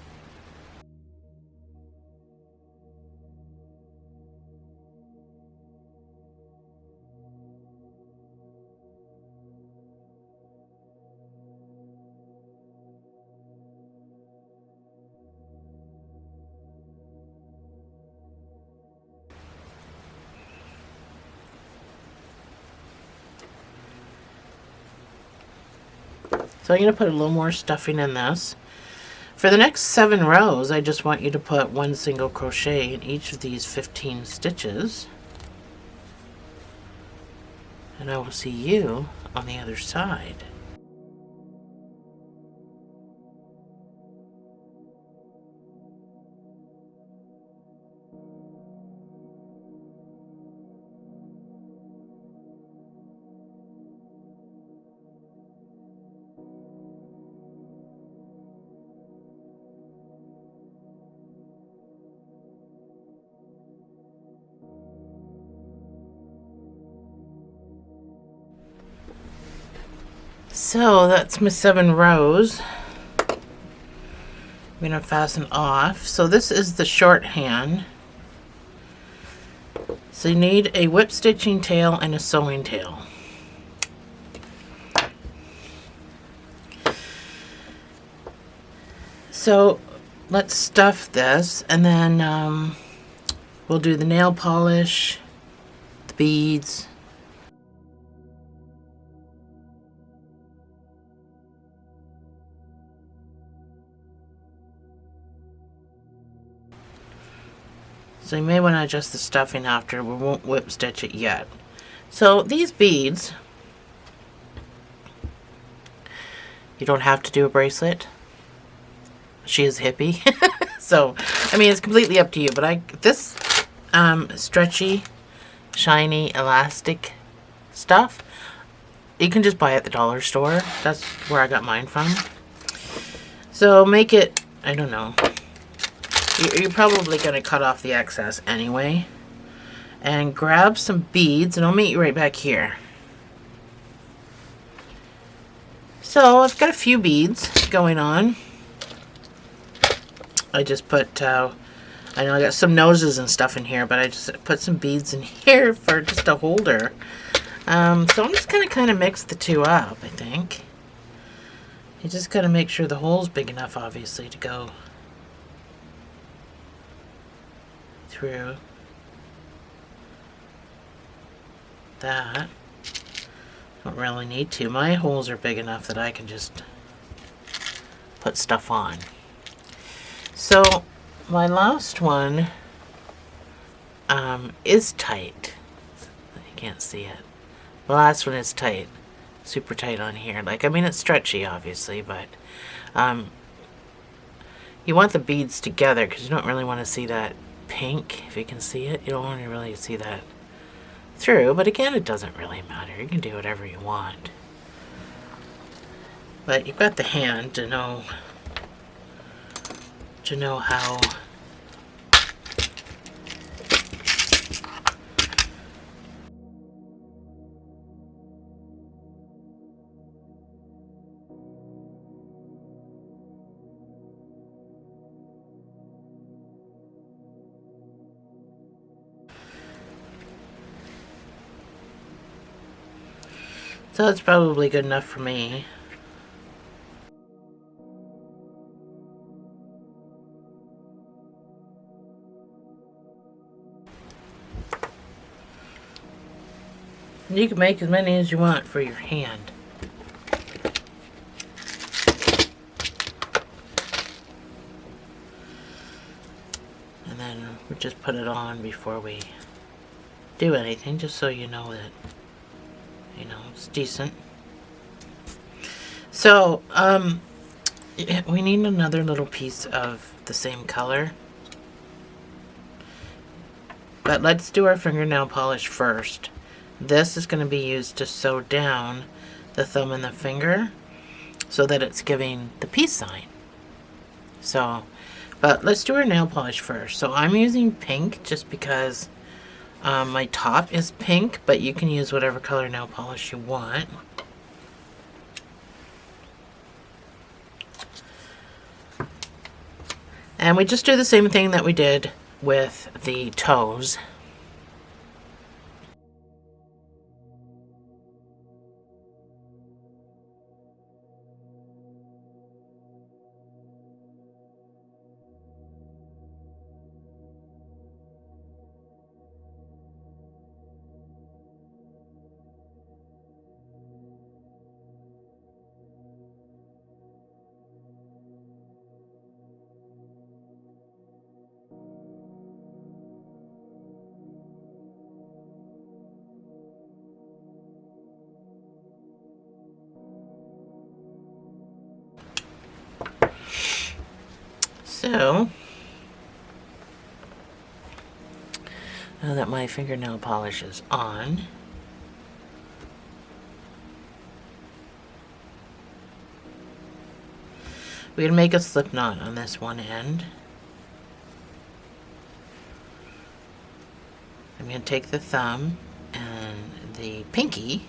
So I'm going to put a little more stuffing in this. For the next 7 rows, I just want you to put 1 single crochet in each of these 15 stitches. And I will see you on the other side. So that's my 7 rows. I'm going to fasten off. So this is the shorthand. So you need a whip stitching tail and a sewing tail. So let's stuff this, and then we'll do the nail polish, the beads. So you may want to adjust the stuffing after. We won't whip stitch it yet. So these beads, you don't have to do a bracelet. She is hippie. So, I mean, it's completely up to you. But this stretchy, shiny, elastic stuff, you can just buy at the dollar store. That's where I got mine from. So make it, I don't know. You're probably going to cut off the excess anyway. And grab some beads, and I'll meet you right back here. So I've got a few beads going on. I just put, I know I got some noses and stuff in here, but I just put some beads in here for just a holder. So I'm just going to kind of mix the two up, I think. You just got to make sure the hole's big enough, obviously, to go through that. Don't really need to. My holes are big enough that I can just put stuff on. So my last one is tight. You can't see it. The last one is tight. Super tight on here. Like, I mean, it's stretchy, obviously, but you want the beads together because you don't really want to see that pink, if you can see it. You don't want to really see that through, but again, it doesn't really matter. You can do whatever you want. But you've got the hand to know how so it's probably good enough for me. You can make as many as you want for your hand. And then we just put it on before we do anything, just so you know that, you know, it's decent. So, we need another little piece of the same color. But let's do our fingernail polish first. This is going to be used to sew down the thumb and the finger so that it's giving the peace sign. So, but let's do our nail polish first. So I'm using pink just because my top is pink, but you can use whatever color nail polish you want. And we just do the same thing that we did with the toes. So, now that my fingernail polish is on, we're going to make a slip knot on this one end. I'm going to take the thumb and the pinky,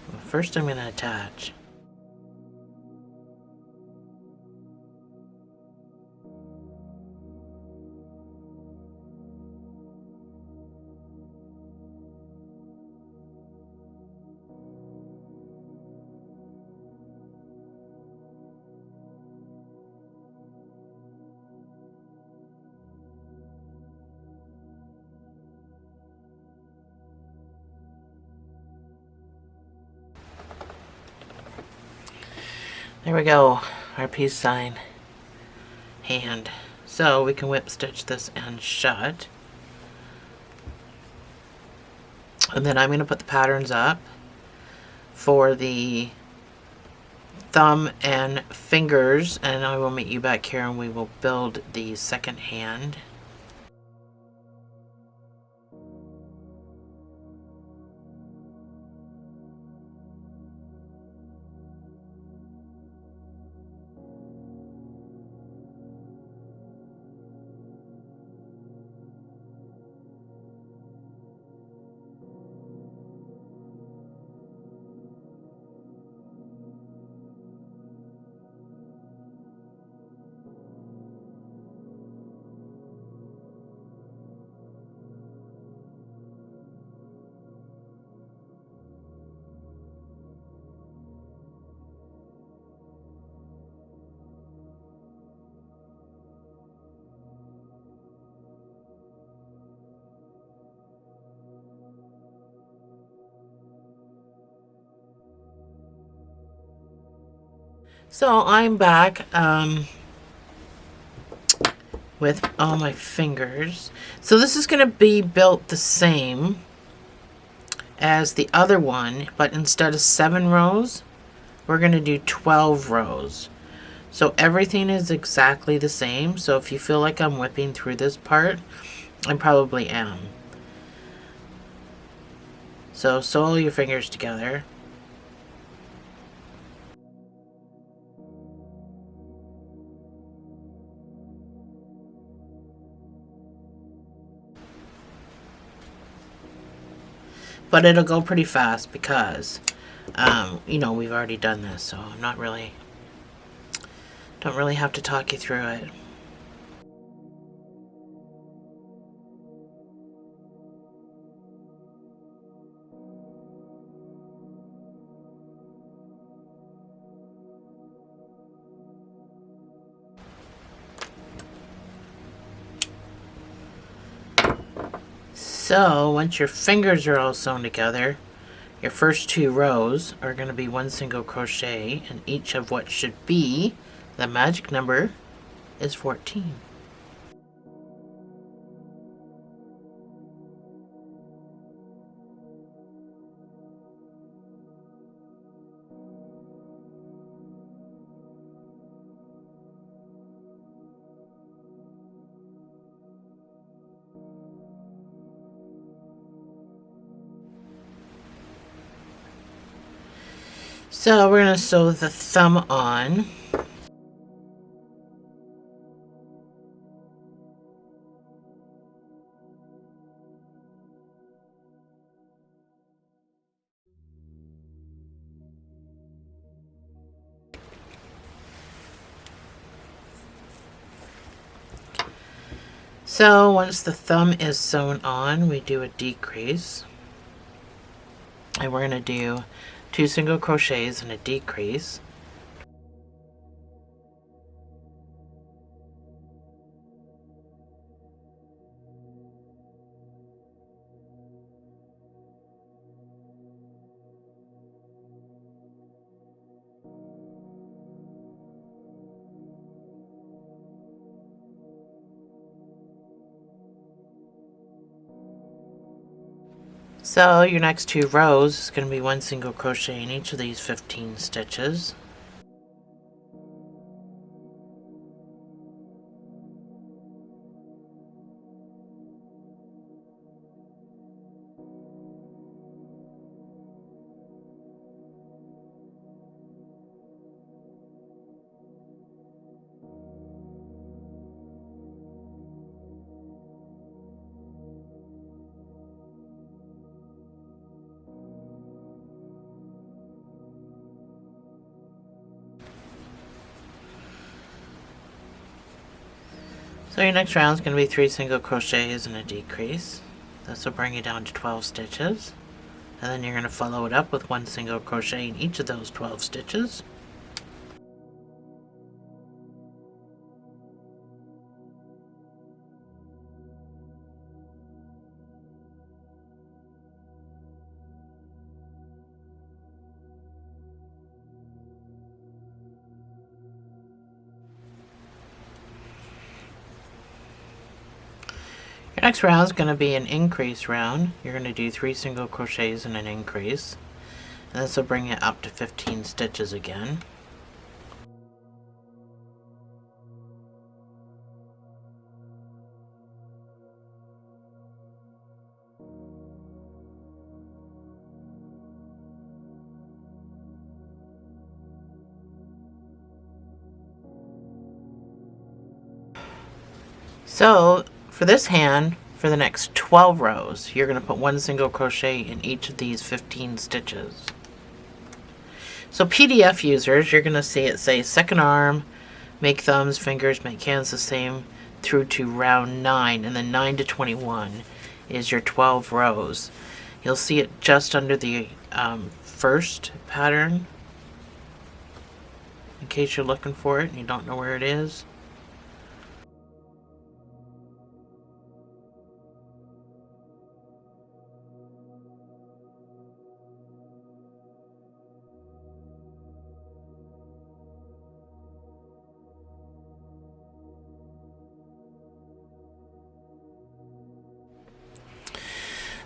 well, first I'm going to attach. There we go, our peace sign hand. So we can whip stitch this end shut. And then I'm going to put the patterns up for the thumb and fingers, and I will meet you back here and we will build the second hand. So I'm back with all my fingers. So this is going to be built the same as the other one, but instead of 7 rows, we're going to do 12 rows. So everything is exactly the same. So if you feel like I'm whipping through this part, I probably am. So sew all your fingers together. But it'll go pretty fast because, you know, we've already done this, so I'm not really, don't really have to talk you through it. So once your fingers are all sewn together, your first 2 rows are going to be 1 single crochet, and each of what should be the magic number is 14. So we're going to sew the thumb on. So once the thumb is sewn on, we do a decrease. And we're going to do 2 single crochets and a decrease. So your next 2 rows is going to be 1 single crochet in each of these 15 stitches. So your next round is going to be 3 single crochets and a decrease. This will bring you down to 12 stitches. And then you're going to follow it up with 1 single crochet in each of those 12 stitches. Your next round is going to be an increase round. You're going to do 3 single crochets and an increase. And this will bring it up to 15 stitches again. So for this hand, for the next 12 rows, you're going to put 1 single crochet in each of these 15 stitches. So PDF users, you're going to see it say second arm, make thumbs, fingers, make hands the same through to round 9, and then 9 to 21 is your 12 rows. You'll see it just under the first pattern, in case you're looking for it and you don't know where it is.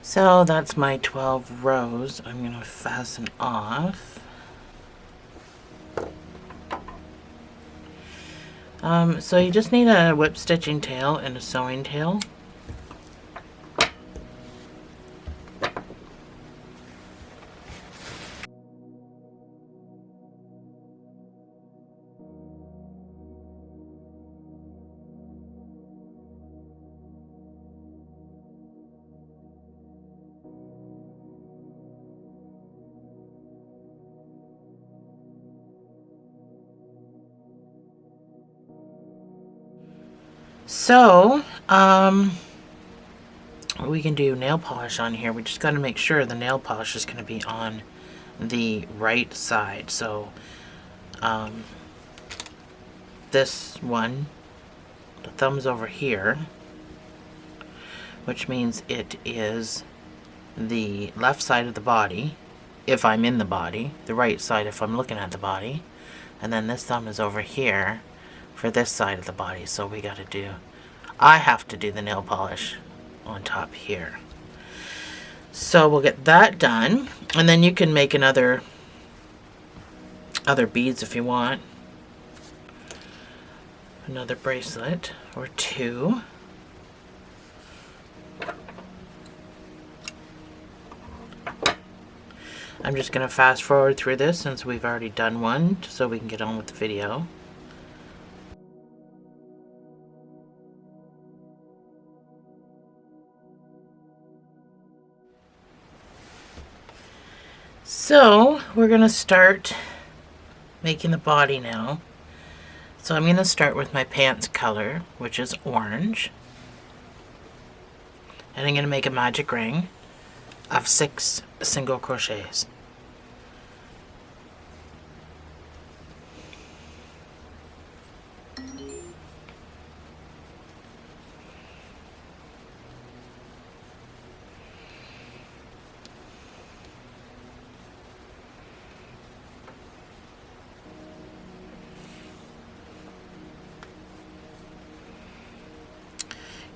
So that's my 12 rows. I'm going to fasten off. So you just need a whip stitching tail and a sewing tail. So, we can do nail polish on here. We just got to make sure the nail polish is going to be on the right side. So, this one, the thumb's over here, which means it is the left side of the body if I'm in the body, the right side if I'm looking at the body, and then this thumb is over here for this side of the body. So we got to do, I have to do the nail polish on top here. So we'll get that done, and then you can make other beads if you want. Another bracelet or 2. I'm just going to fast forward through this since we've already done one, so we can get on with the video. So we're going to start making the body now. So I'm going to start with my pants color, which is orange. And I'm going to make a magic ring of 6 single crochets.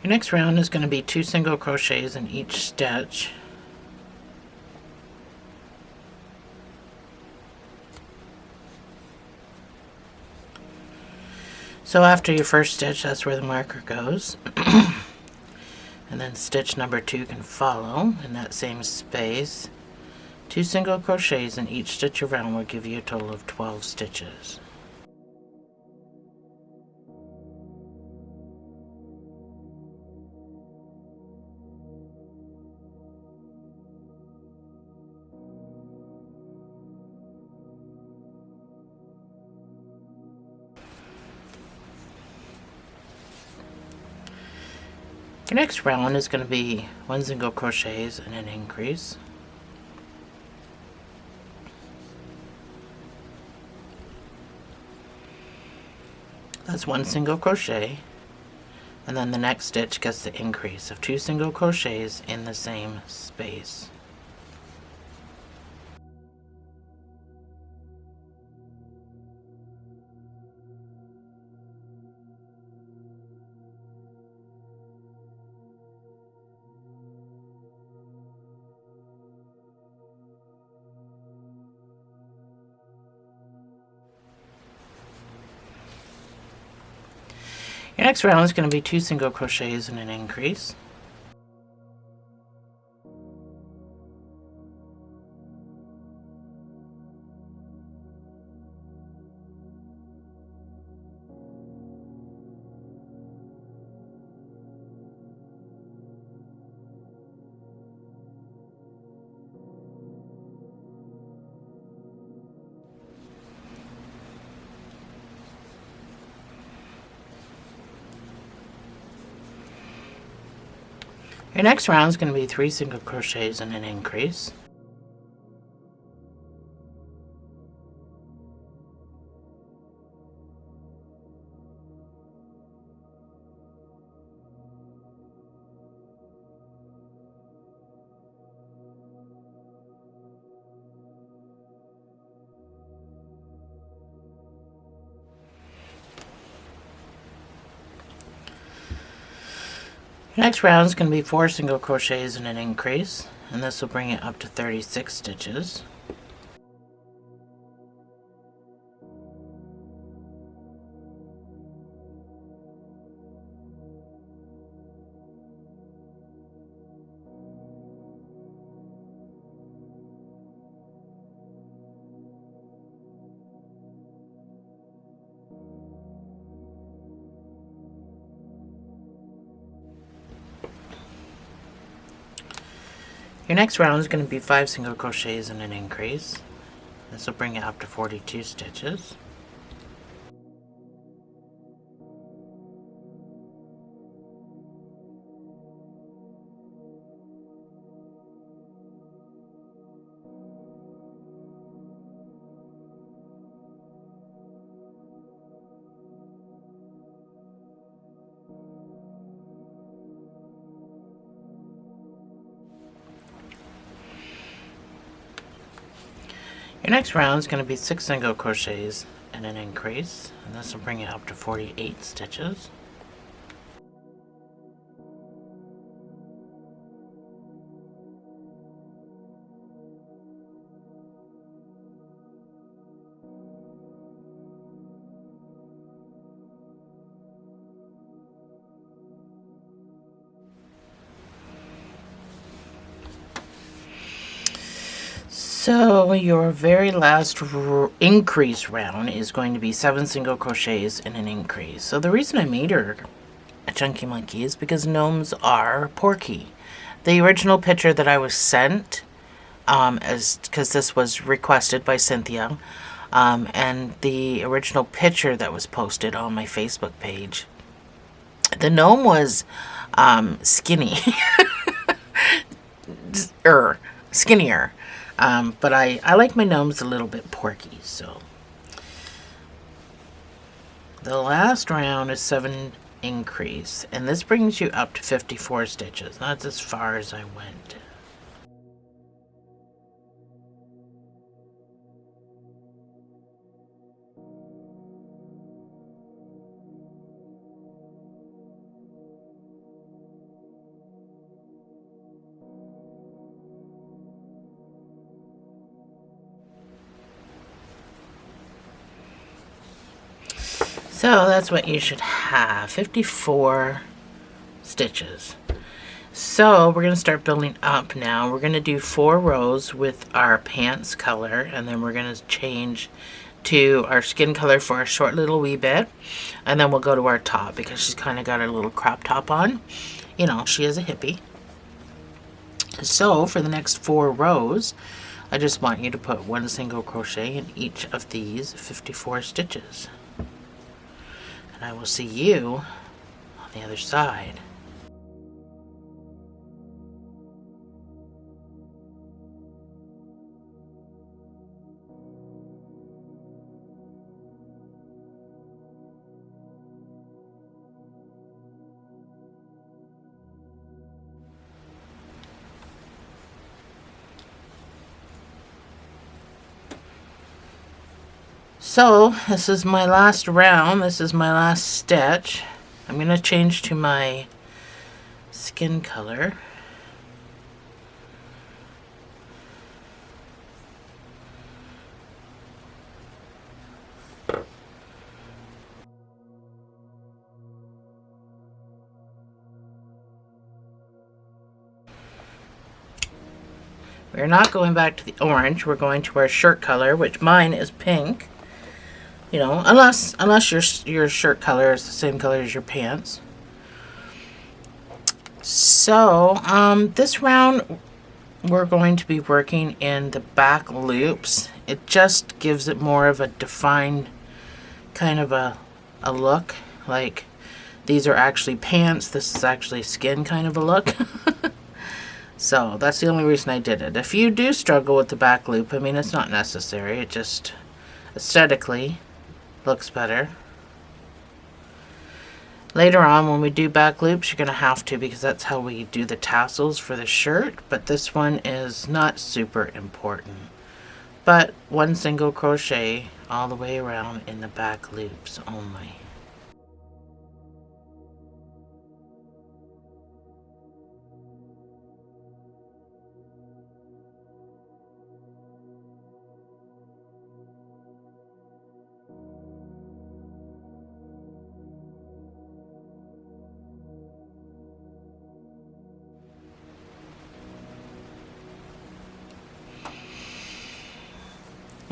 Your next round is going to be 2 single crochets in each stitch. So after your first stitch, that's where the marker goes. And then stitch number 2 can follow in that same space. 2 single crochets in each stitch around will give you a total of 12 stitches. Your next round is going to be 1 single crochets and an increase. That's 1 single crochet, and then the next stitch gets the increase of 2 single crochets in the same space. Your next round is going to be 2 single crochets and an increase. Your next round is going to be 3 single crochets and an increase. Your next round is going to be 4 single crochets and an increase, and this will bring it up to 36 stitches. Your next round is going to be 5 single crochets and an increase. This will bring it up to 42 stitches. Your next round is going to be 6 single crochets and an increase, and this will bring it up to 48 stitches. So your very last increase round is going to be 7 single crochets and an increase. So the reason I made her a chunky monkey is because gnomes are porky. The original picture that I was sent, because this was requested by Cynthia, and the original picture that was posted on my Facebook page, the gnome was skinny, skinnier. But I like my gnomes a little bit porky, so. The last round is 7 increase, and this brings you up to 54 stitches. That's as far as I went. So that's what you should have, 54 stitches. So we're going to start building up now. We're going to do 4 rows with our pants color, and then we're going to change to our skin color for a short little wee bit, and then we'll go to our top because she's kind of got her little crop top on. You know, she is a hippie. So for the next 4 rows, I just want you to put 1 single crochet in each of these 54 stitches. And I will see you on the other side. So this is my last round. This is my last stitch. I'm going to change to my skin color. We're not going back to the orange. We're going to our shirt color, which mine is pink. You know, unless your shirt color is the same color as your pants. So, this round we're going to be working in the back loops. It just gives it more of a defined kind of a look. Like, these are actually pants, this is actually skin kind of a look. So, that's the only reason I did it. If you do struggle with the back loop, I mean, it's not necessary. It just aesthetically looks better. Later on, when we do back loops, you're going to have to, because that's how we do the tassels for the shirt, but this one is not super important. But 1 single crochet all the way around in the back loops only.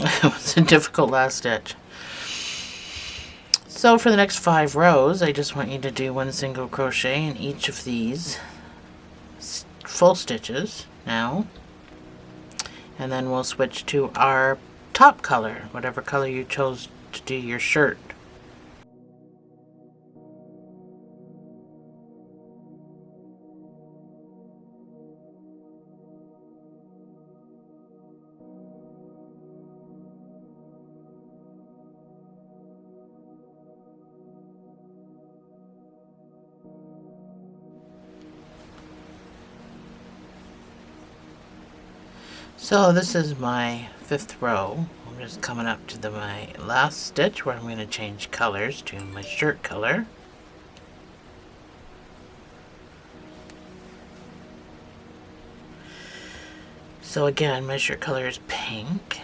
It was a difficult last stitch. So for the next 5 rows, I just want you to do 1 single crochet in each of these full stitches now. And then we'll switch to our top color, whatever color you chose to do your shirt. So this is my 5th row. I'm just coming up to my last stitch where I'm going to change colors to my shirt color. So again, my shirt color is pink.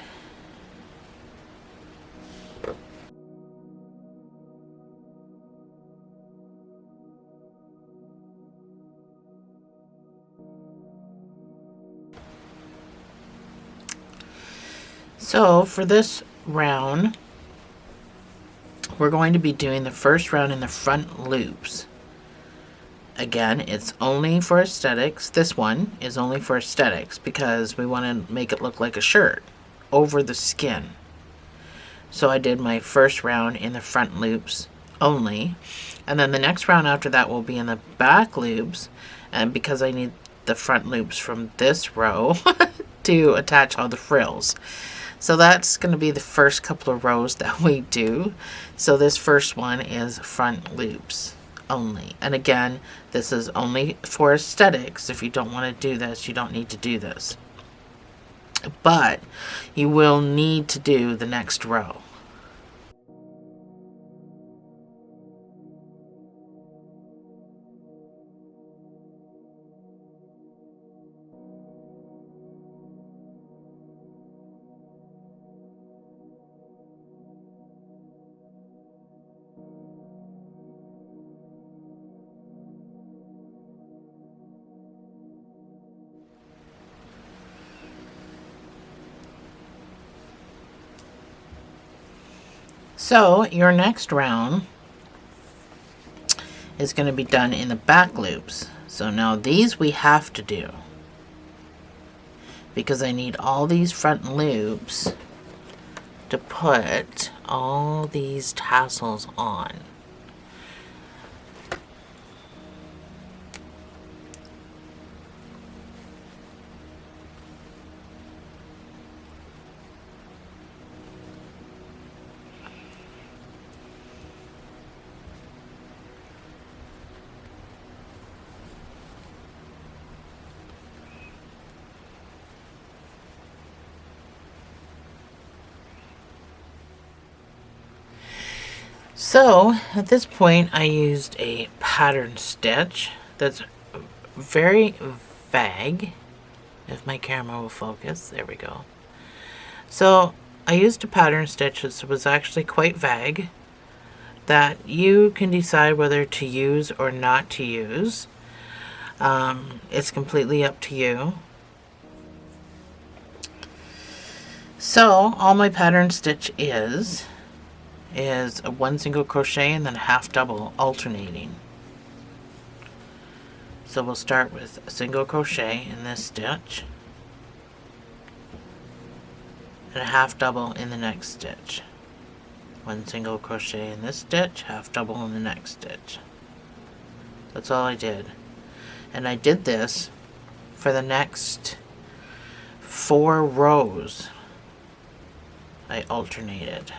So for this round, we're going to be doing the first round in the front loops. Again, it's only for aesthetics. This one is only for aesthetics because we want to make it look like a shirt over the skin. So I did my first round in the front loops only. And then the next round after that will be in the back loops. And because I need the front loops from this row to attach all the frills. So that's going to be the first couple of rows that we do. So this first one is front loops only. And again, this is only for aesthetics. If you don't want to do this, you don't need to do this. But you will need to do the next row. So your next round is going to be done in the back loops. So now these we have to do because I need all these front loops to put all these tassels on. So at this point I used a pattern stitch that's very vague. If my camera will focus, there we go. So I used a pattern stitch that was actually quite vague, that you can decide whether to use or not to use. It's completely up to you. So all my pattern stitch is a 1 single crochet and then a half double alternating. So we'll start with a single crochet in this stitch and a half double in the next stitch. 1 single crochet in this stitch, half double in the next stitch. That's all I did. And I did this for the next 4 rows. I alternated.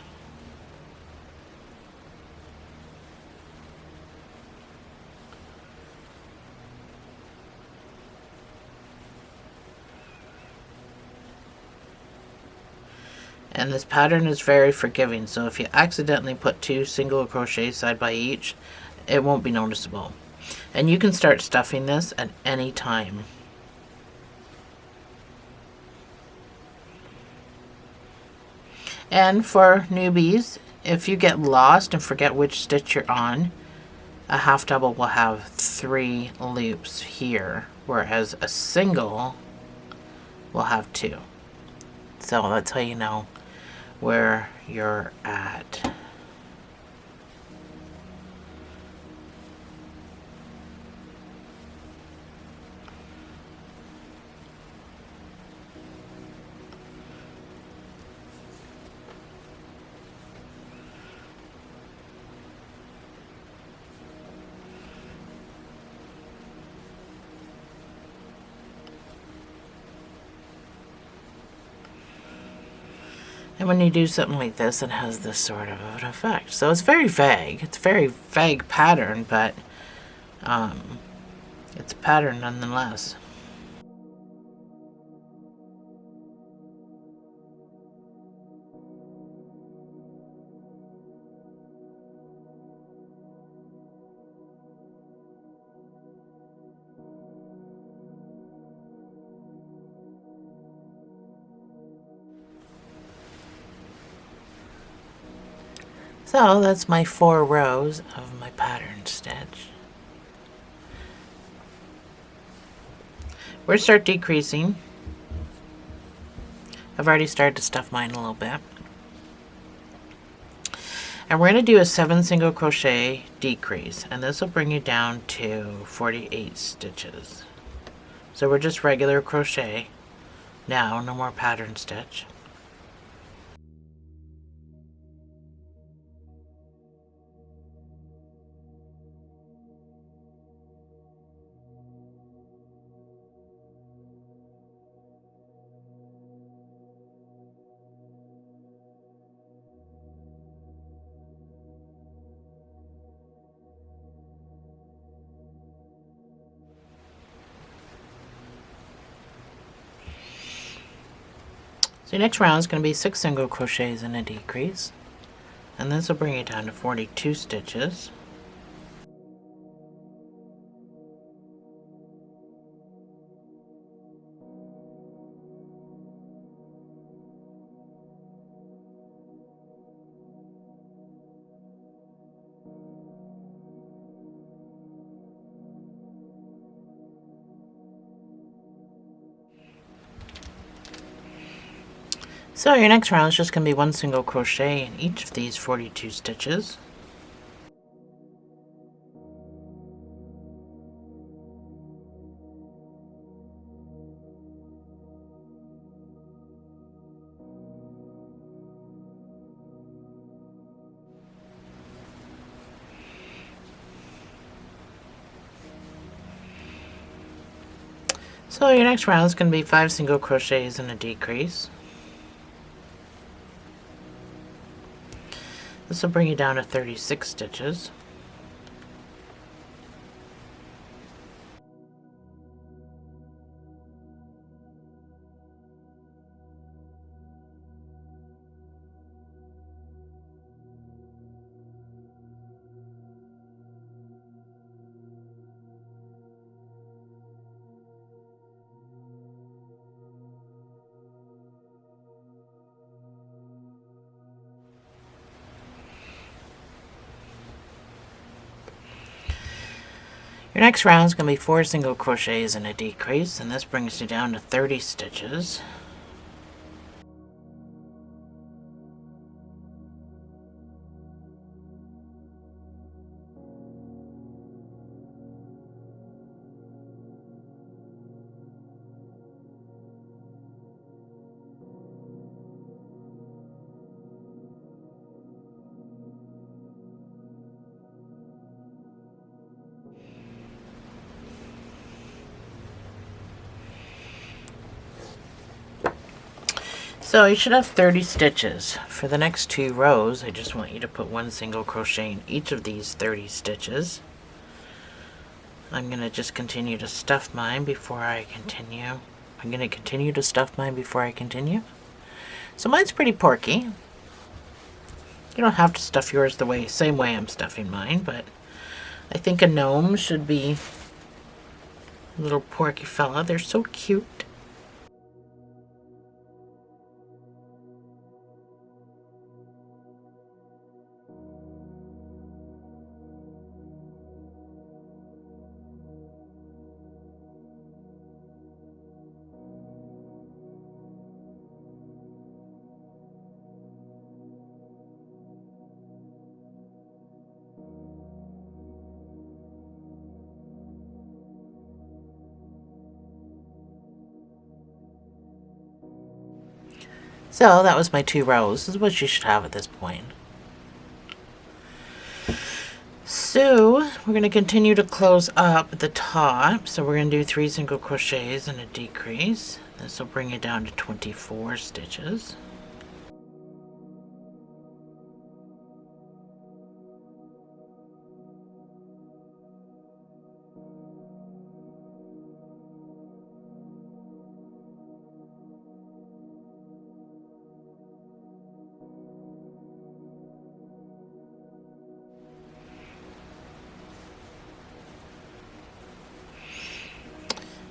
And this pattern is very forgiving, so if you accidentally put 2 single crochets side by each, it won't be noticeable. And you can start stuffing this at any time. And for newbies, if you get lost and forget which stitch you're on, a half double will have 3 loops here, whereas a single will have 2. So that's how you know where you're at. And when you do something like this, it has this sort of an effect. So it's very vague. It's a very vague pattern, but it's a pattern nonetheless. So that's my 4 rows of my pattern stitch. We're going to start decreasing. I've already started to stuff mine a little bit. And we're going to do a 7 single crochet decrease, and this will bring you down to 48 stitches. So we're just regular crochet now, no more pattern stitch. So your next round is going to be 6 single crochets and a decrease, and this will bring you down to 42 stitches. So your next round is just going to be 1 single crochet in each of these 42 stitches. So your next round is going to be 5 single crochets and a decrease. This will bring you down to 36 stitches. Your next round is going to be 4 single crochets and a decrease, and this brings you down to 30 stitches. So you should have 30 stitches. For the next 2 rows, I just want you to put 1 single crochet in each of these 30 stitches. I'm going to just continue to stuff mine before I continue. I'm going to continue to stuff mine before I continue. So mine's pretty porky. You don't have to stuff yours the same way I'm stuffing mine, but I think a gnome should be a little porky fella. They're so cute. So that was my 2 rows. This is what you should have at this point. So we're going to continue to close up at the top. So we're going to do 3 single crochets and a decrease. This will bring you down to 24 stitches.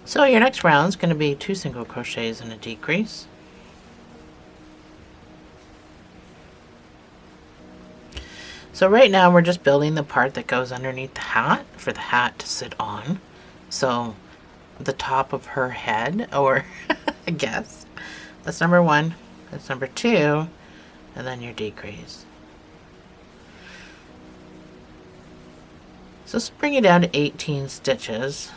So your next round is going to be 2 single crochets and a decrease. So right now we're just building the part that goes underneath the hat for the hat to sit on. So the top of her head, or I guess. That's number 1. That's number 2. And then your decrease. So let's bring it down to 18 stitches.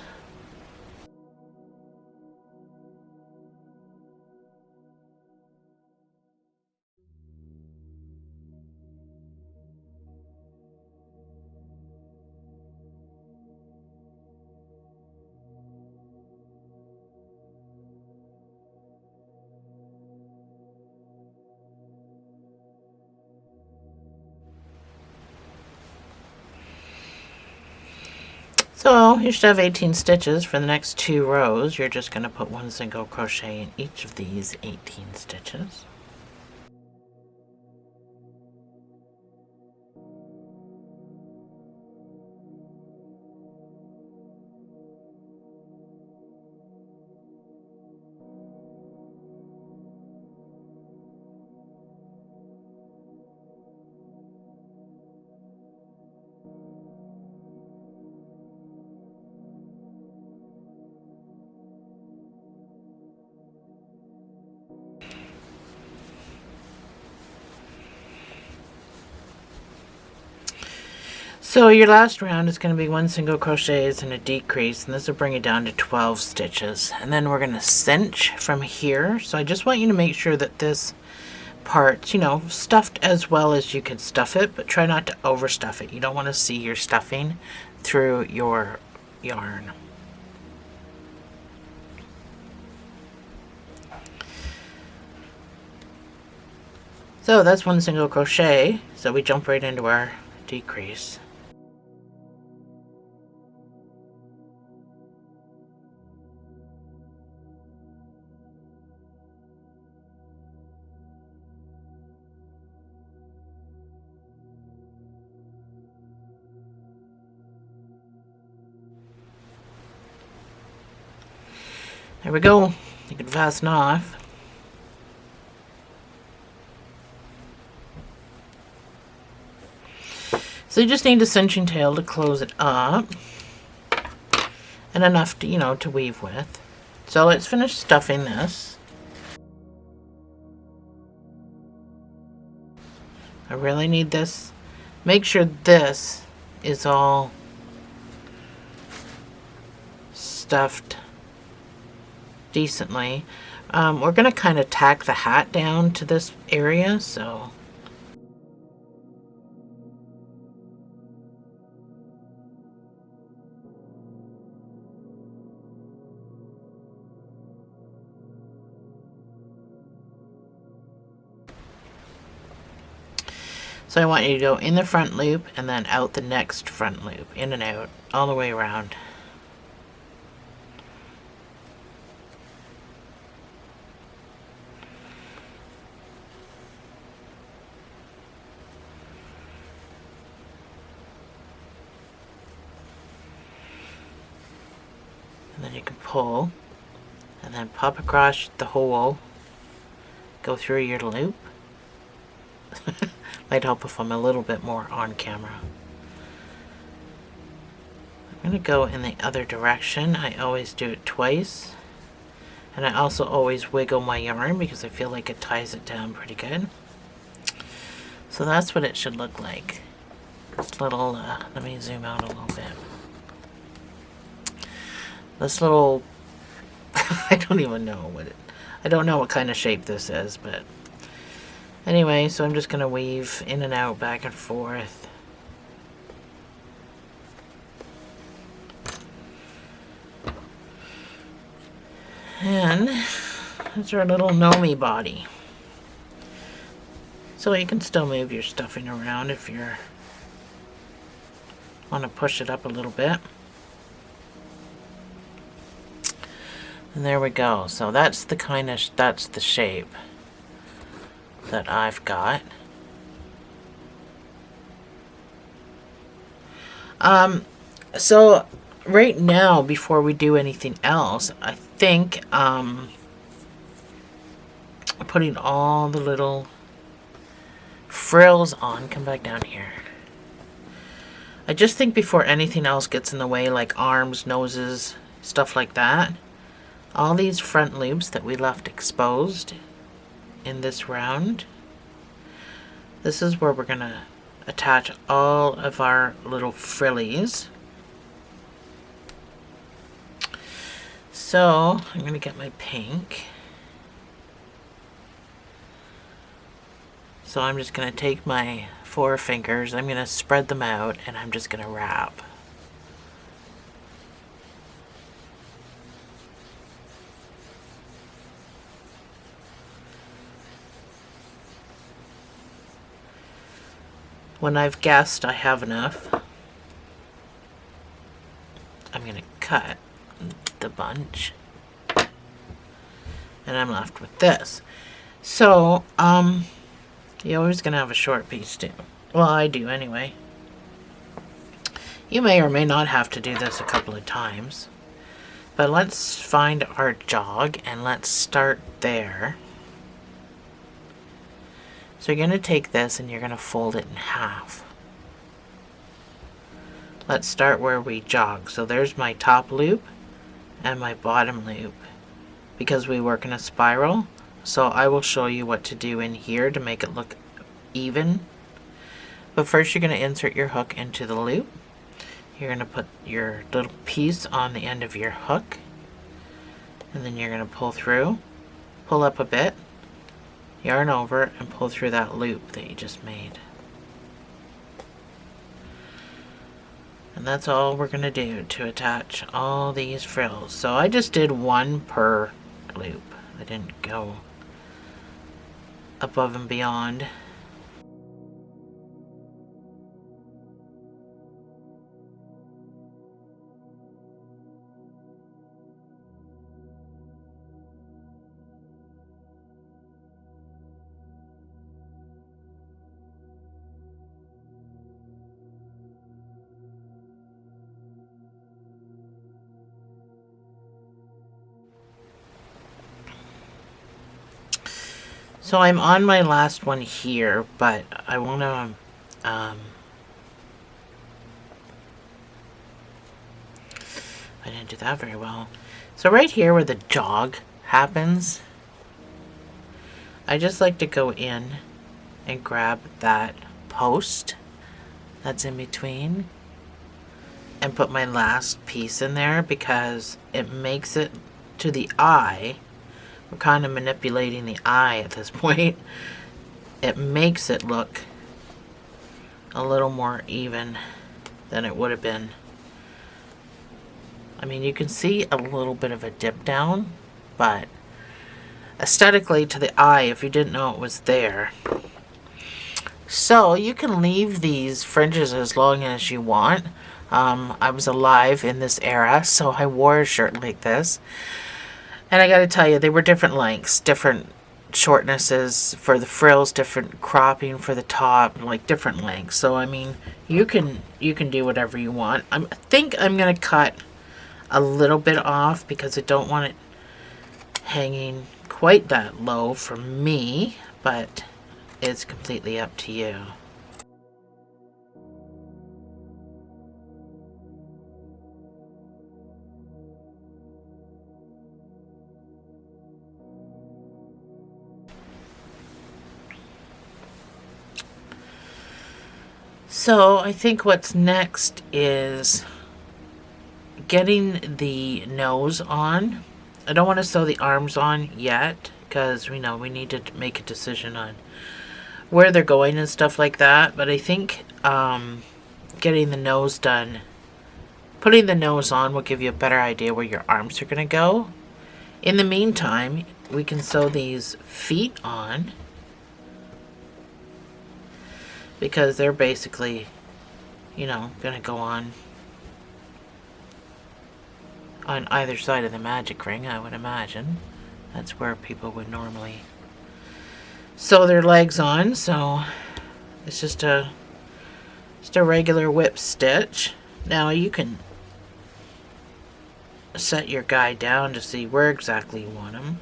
So you should have 18 stitches. For the next 2 rows, you're just going to put 1 single crochet in each of these 18 stitches. So your last round is going to be 1 single crochet and a decrease, and this will bring it down to 12 stitches. And then we're going to cinch from here. So I just want you to make sure that this part's, you know, stuffed as well as you can stuff it, but try not to overstuff it. You don't want to see your stuffing through your yarn. So that's 1 single crochet, so we jump right into our decrease. There we go. You can fasten off. So you just need a cinching tail to close it up, and enough to, you know, to weave with. So let's finish stuffing this. I really need this. Make sure this is all stuffed decently. We're going to kind of tack the hat down to this area, so I want you to go in the front loop and then out the next front loop, in and out, all the way around. And then you can pull and then pop across the hole, go through your loop. Might help if I'm a little bit more on camera. I'm going to go in the other direction. I always do it twice. And I also always wiggle my yarn because I feel like it ties it down pretty good. So that's what it should look like. This little, let me zoom out a little bit. This little, I don't even know I don't know what kind of shape this is, but anyway, so I'm just going to weave in and out, back and forth. And that's our little Gnome body. So you can still move your stuffing around if you want to push it up a little bit. And there we go. So that's the that's the shape that I've got. So right now, before we do anything else, I think putting all the little frills on. Come back down here. I just think before anything else gets in the way, like arms, noses, stuff like that, all these front loops that we left exposed in this round, this is where we're going to attach all of our little frillies. So I'm going to get my pink. So I'm just going to take my 4 fingers, I'm going to spread them out, and I'm just going to wrap. When I've guessed I have enough, I'm going to cut the bunch, and I'm left with this. So, you're always going to have a short piece too. Well, I do anyway. You may or may not have to do this a couple of times, but let's find our jog and let's start there. So you're going to take this and you're going to fold it in half. Let's start where we jog. So there's my top loop and my bottom loop, because we work in a spiral. So I will show you what to do in here to make it look even. But first you're going to insert your hook into the loop. You're going to put your little piece on the end of your hook, and then you're going to pull through, pull up a bit, yarn over, and pull through that loop that you just made. And that's all we're going to do to attach all these frills. So I just did one per loop. I didn't go above and beyond. So I'm on my last one here, but I want to I didn't do that very well. So right here where the jog happens, I just like to go in and grab that post that's in between and put my last piece in there, because it makes it to the eye. We're kind of manipulating the eye at this point. It makes it look a little more even than it would have been. I mean, you can see a little bit of a dip down, but aesthetically to the eye, if you didn't know it was there. So you can leave these fringes as long as you want. I was alive in this era, so I wore a shirt like this. And I gotta tell you, they were different lengths, different shortnesses for the frills, different cropping for the top, like different lengths. So I mean, you can do whatever you want. I think I'm gonna cut a little bit off because I don't want it hanging quite that low for me, but it's completely up to you. So I think what's next is getting the nose on. I don't want to sew the arms on yet because we know we need to make a decision on where they're going and stuff like that. But I think getting the nose done, putting the nose on will give you a better idea where your arms are going to go. In the meantime, we can sew these feet on, because they're basically, you know, going to go on either side of the magic ring, I would imagine. That's where people would normally sew their legs on. So it's just a regular whip stitch. Now you can set your guide down to see where exactly you want them.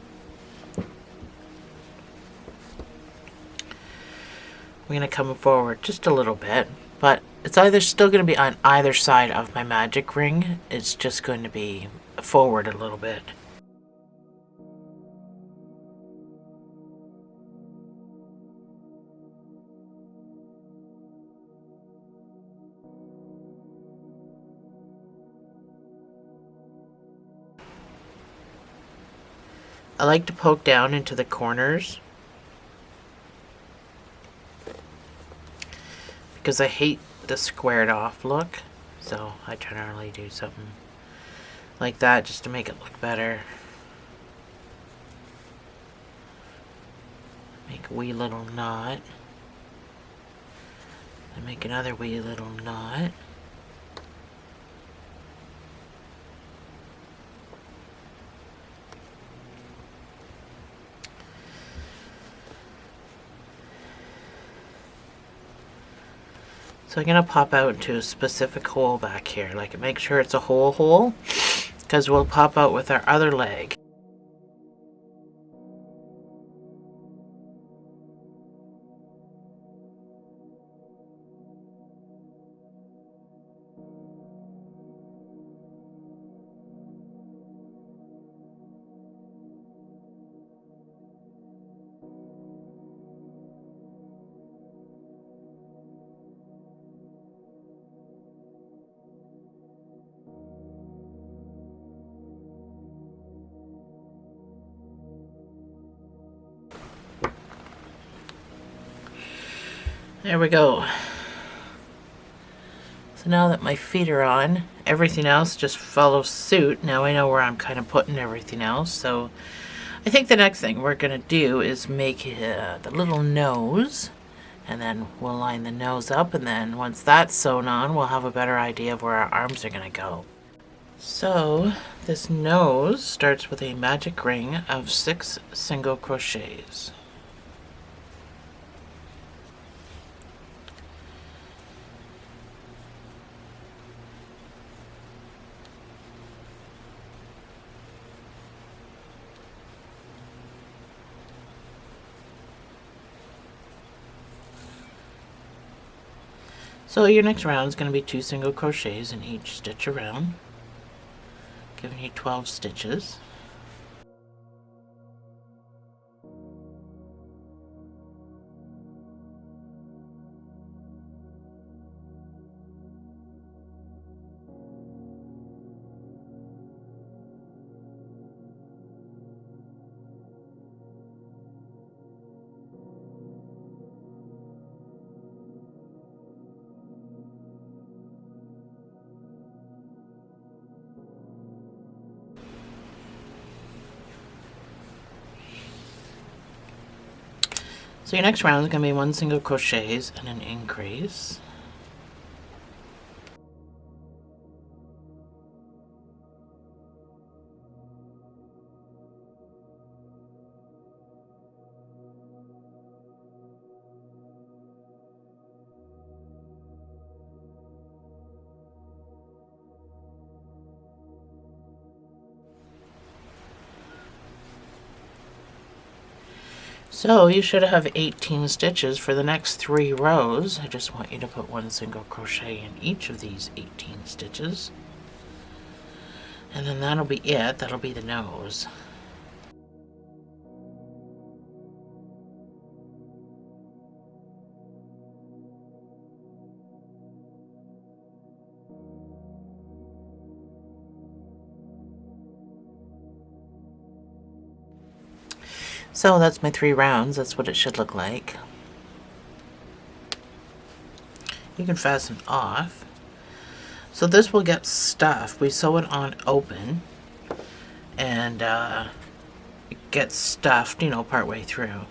I'm going to come forward just a little bit, but it's either still going to be on either side of my magic ring. It's just going to be forward a little bit. I like to poke down into the corners because I hate the squared off look, so I generally do something like that just to make it look better. Make a wee little knot, and make another wee little knot. So I'm going to pop out into a specific hole back here. Like, make sure it's a whole hole, because we'll pop out with our other leg. There we go. So now that my feet are on, everything else just follows suit. Now I know where I'm kind of putting everything else. So I think the next thing we're going to do is make the little nose. And then we'll line the nose up. And then once that's sewn on, we'll have a better idea of where our arms are going to go. So this nose starts with a magic ring of 6 single crochets. So your next round is going to be 2 single crochets in each stitch around, giving you 12 stitches. So your next round is going to be 1 single crochets and an increase. So you should have 18 stitches for the next 3 rows. I just want you to put 1 single crochet in each of these 18 stitches. And then that'll be it. That'll be the nose. So that's my 3 rounds. That's what it should look like. You can fasten off. So this will get stuffed. We sew it on open, and it gets stuffed, you know, partway through.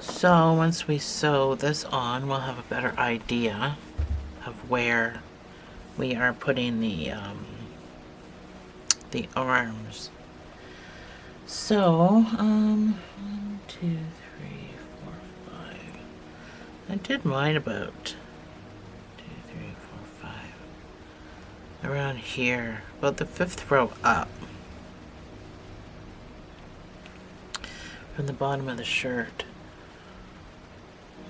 So once we sew this on, we'll have a better idea of where we are putting the arms. So 1, 2, 3, 4, 5. I did mine about 2, 3, 4, 5 around here, about the 5th row up from the bottom of the shirt.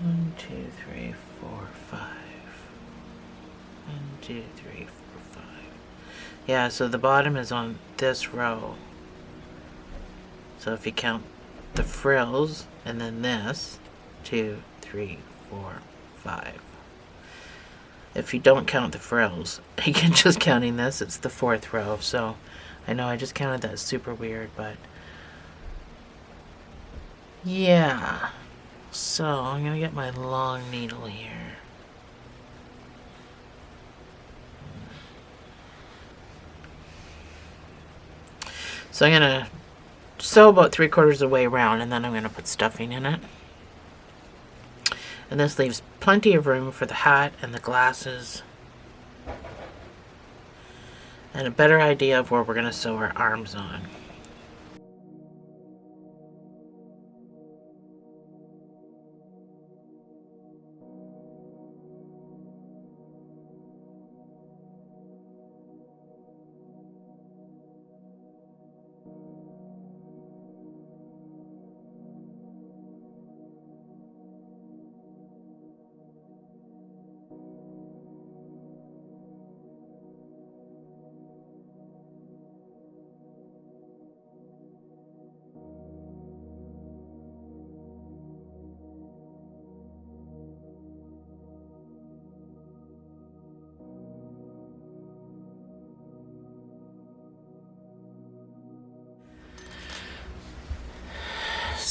1, 2, 3, 4, 5. 1, 2, 3, 4, 5. Yeah, so the bottom is on this row. So if you count the frills and then this, 2, 3, 4, 5. If you don't count the frills, again, just counting this, it's the 4th row. So I know I just counted that super weird, but yeah. So I'm going to get my long needle here. So I'm going to sew about 3/4 of the way around, and then I'm going to put stuffing in it. And this leaves plenty of room for the hat and the glasses, and a better idea of where we're going to sew our arms on.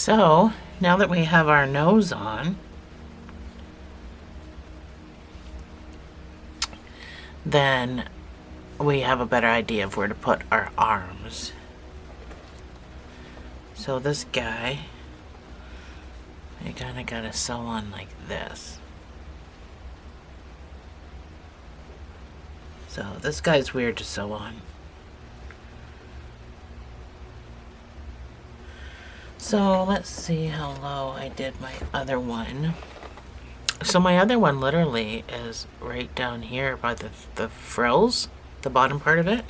So now that we have our nose on, then we have a better idea of where to put our arms. So this guy, you kind of gotta sew on like this. So this guy's weird to sew on. So let's see how low I did my other one. So my other one literally is right down here by the frills, the bottom part of it.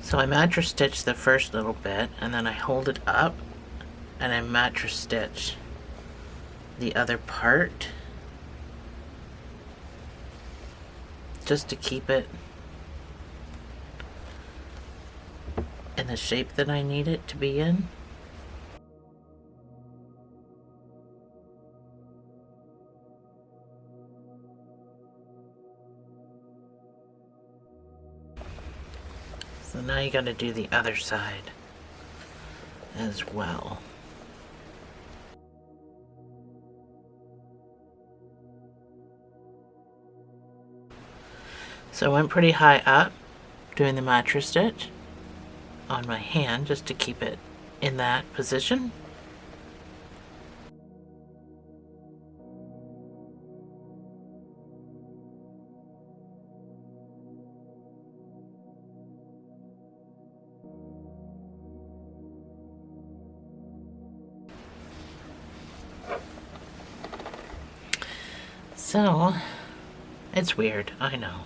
So I mattress stitch the first little bit, and then I hold it up and I mattress stitch the other part just to keep it in the shape that I need it to be in. So now you got to do the other side as well. So I went pretty high up doing the mattress stitch on my hand just to keep it in that position. So, it's weird, I know.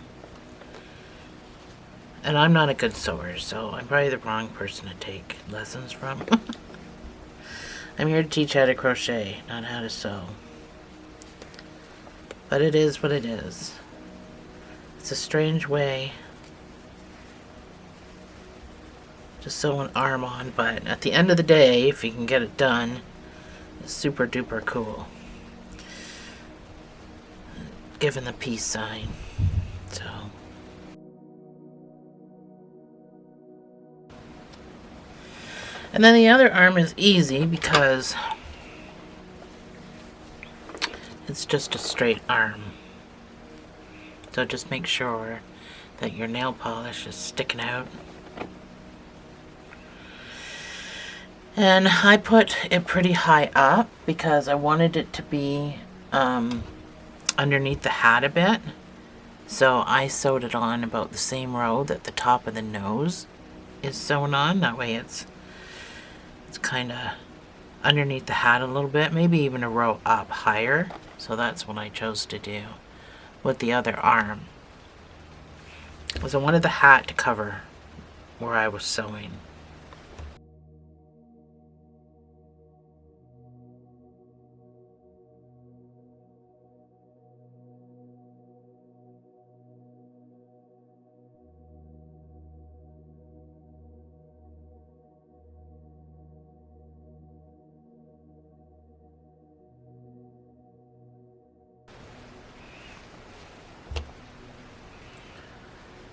And I'm not a good sewer, so I'm probably the wrong person to take lessons from. I'm here to teach how to crochet, not how to sew. But it is what it is. It's a strange way to sew an arm on, but at the end of the day, if you can get it done, it's super duper cool. Given the peace sign. So and then the other arm is easy because it's just a straight arm. So just make sure that your nail polish is sticking out. And I put it pretty high up because I wanted it to be underneath the hat a bit. So I sewed it on about the same row that the top of the nose is sewn on. That way it's kind of underneath the hat a little bit, maybe even a row up higher. So that's what I chose to do with the other arm, because I wanted the hat to cover where I was sewing.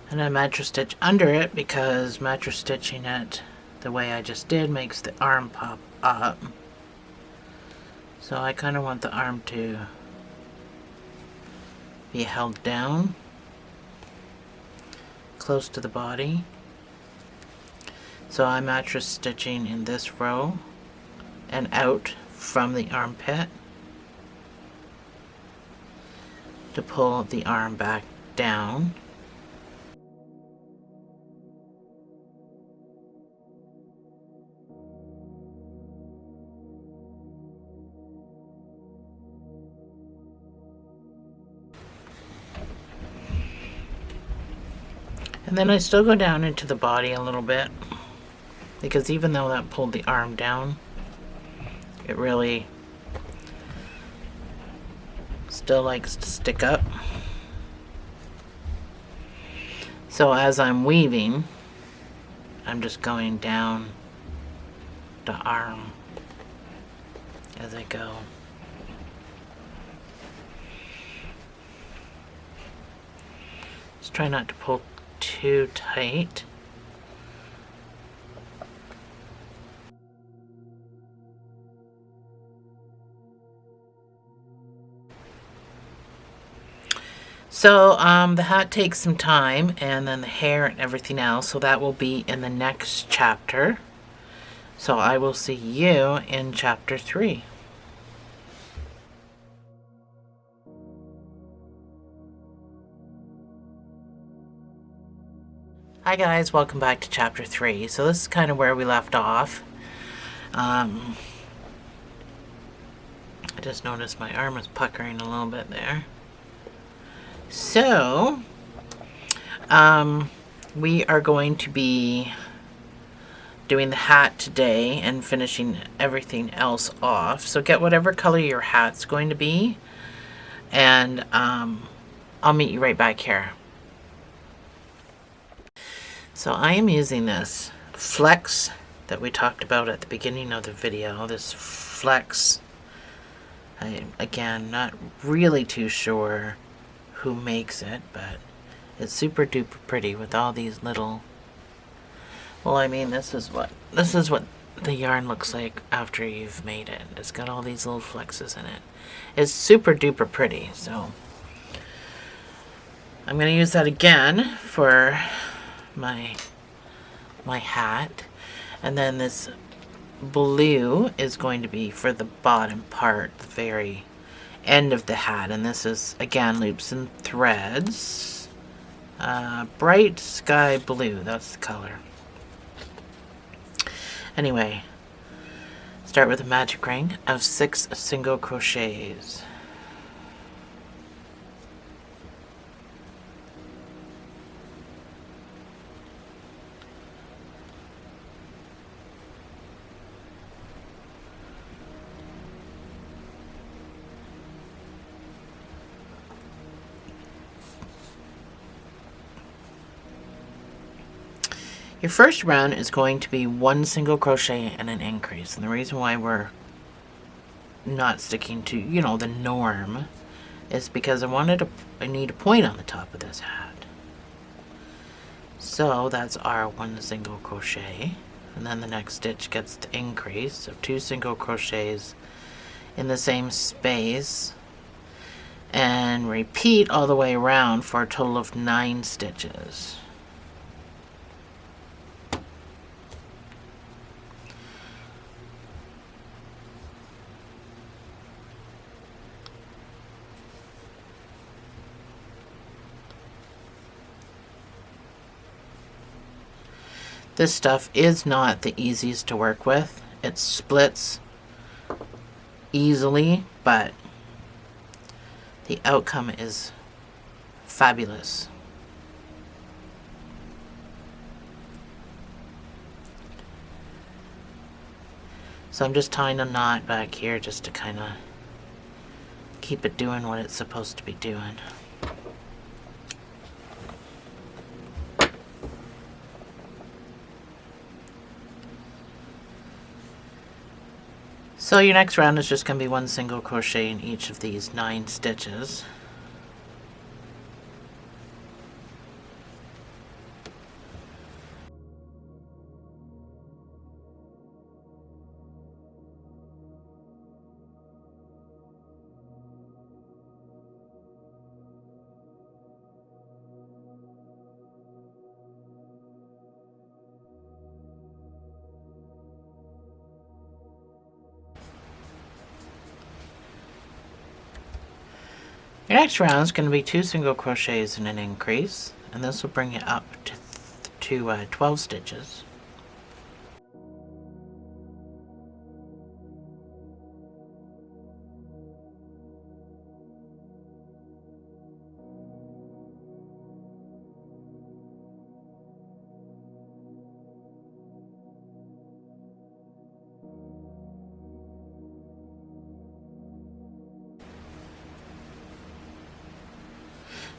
And I mattress stitch under it because mattress stitching it the way I just did makes the arm pop up. So I kind of want the arm to be held down close to the body. So I'm mattress stitching in this row and out from the armpit to pull the arm back down. And then I still go down into the body a little bit, because even though that pulled the arm down, It really still likes to stick up. So as I'm weaving, I'm just going down the arm as I go. Just try not to pull too tight. So the hat takes some time, and then the hair and everything else, so that will be in the next chapter. So I will see you in chapter 3. Hi guys, welcome back to chapter 3. So this is kind of where we left off. I just noticed my arm is puckering a little bit there. So, we are going to be doing the hat today and finishing everything else off. So get whatever color your hat's going to be, and I'll meet you right back here. So I am using this flex that we talked about at the beginning of the video. This flex, again, not really too sure who makes it, but it's super duper pretty with all these little, well, I mean, this is what the yarn looks like after you've made it. It's got all these little flexes in it. It's super duper pretty. So I'm going to use that again for my hat, and then this blue is going to be for the bottom part, the very end of the hat, and this is again loops and threads, bright sky blue, that's the color. Anyway, start with a magic ring of 6 single crochets. Your first round is going to be 1 single crochet and an increase. And the reason why we're not sticking to, you know, the norm is because I need a point on the top of this hat. So that's our 1 single crochet. And then the next stitch gets the increase of 2 single crochets in the same space. And repeat all the way around for a total of 9 stitches. This stuff is not the easiest to work with. It splits easily, but the outcome is fabulous. So I'm just tying a knot back here just to kind of keep it doing what it's supposed to be doing. So your next round is just going to be 1 single crochet in each of these 9 stitches. Your next round is going to be 2 single crochets and an increase, and this will bring it up to 12 stitches.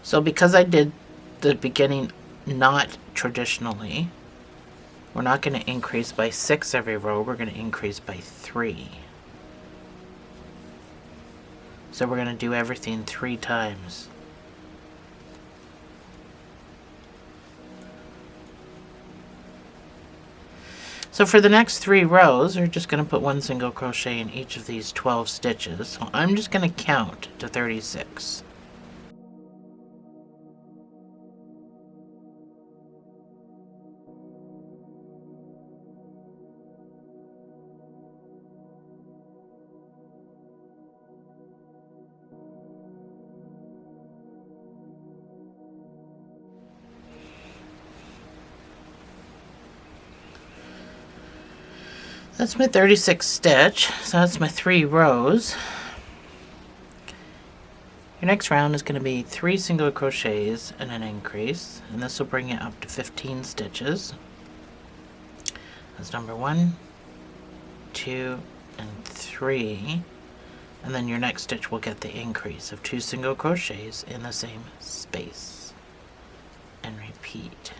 So because I did the beginning not traditionally, we're not going to increase by 6 every row, we're going to increase by 3. So we're going to do everything 3 times. So for the next 3 rows, we're just going to put 1 single crochet in each of these 12 stitches. So I'm just going to count to 36. That's my 36th stitch, so that's my 3 rows. Your next round is going to be 3 single crochets and an increase, and this will bring it up to 15 stitches. That's number 1, 2, and 3. And then your next stitch will get the increase of 2 single crochets in the same space. And repeat.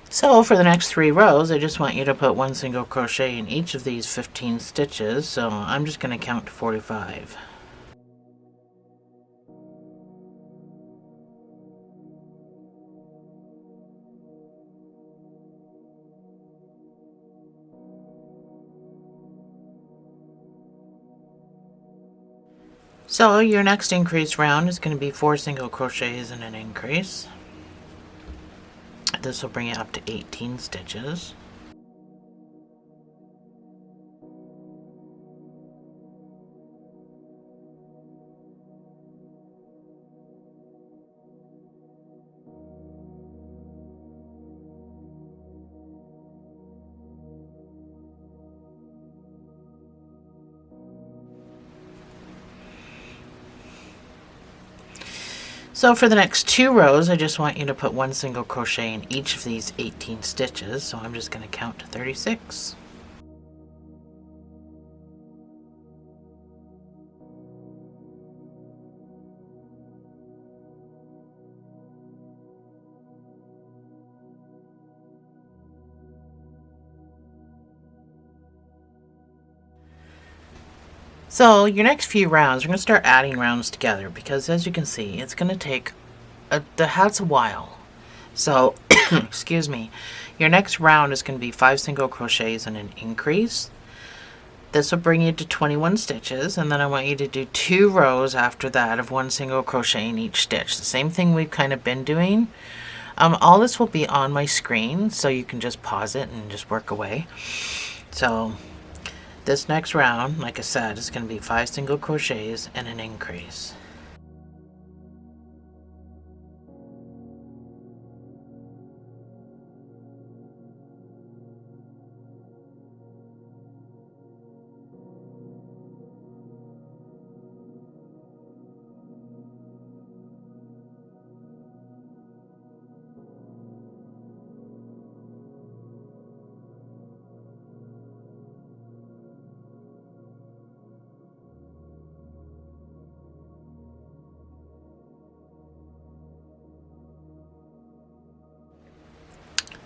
So for the next 3 rows, I just want you to put 1 single crochet in each of these 15 stitches, so I'm just going to count to 45. So your next increase round is going to be 4 single crochets and an increase. This will bring it up to 18 stitches. So for the next 2 rows, I just want you to put 1 single crochet in each of these 18 stitches, so I'm just going to count to 36. So your next few rounds, we're going to start adding rounds together because as you can see, it's going to take the hat's a while. So, excuse me, your next round is going to be 5 single crochets and an increase. This will bring you to 21 stitches, and then I want you to do 2 rows after that of 1 single crochet in each stitch. The same thing we've kind of been doing. All this will be on my screen, so you can just pause it and just work away. So this next round, like I said, is going to be 5 single crochets and an increase.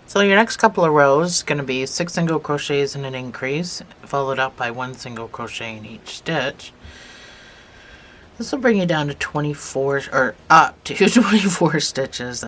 So your next couple of rows is going to be 6 single crochets and an increase, followed up by 1 single crochet in each stitch. This will bring you down to 24, or up to 24 stitches.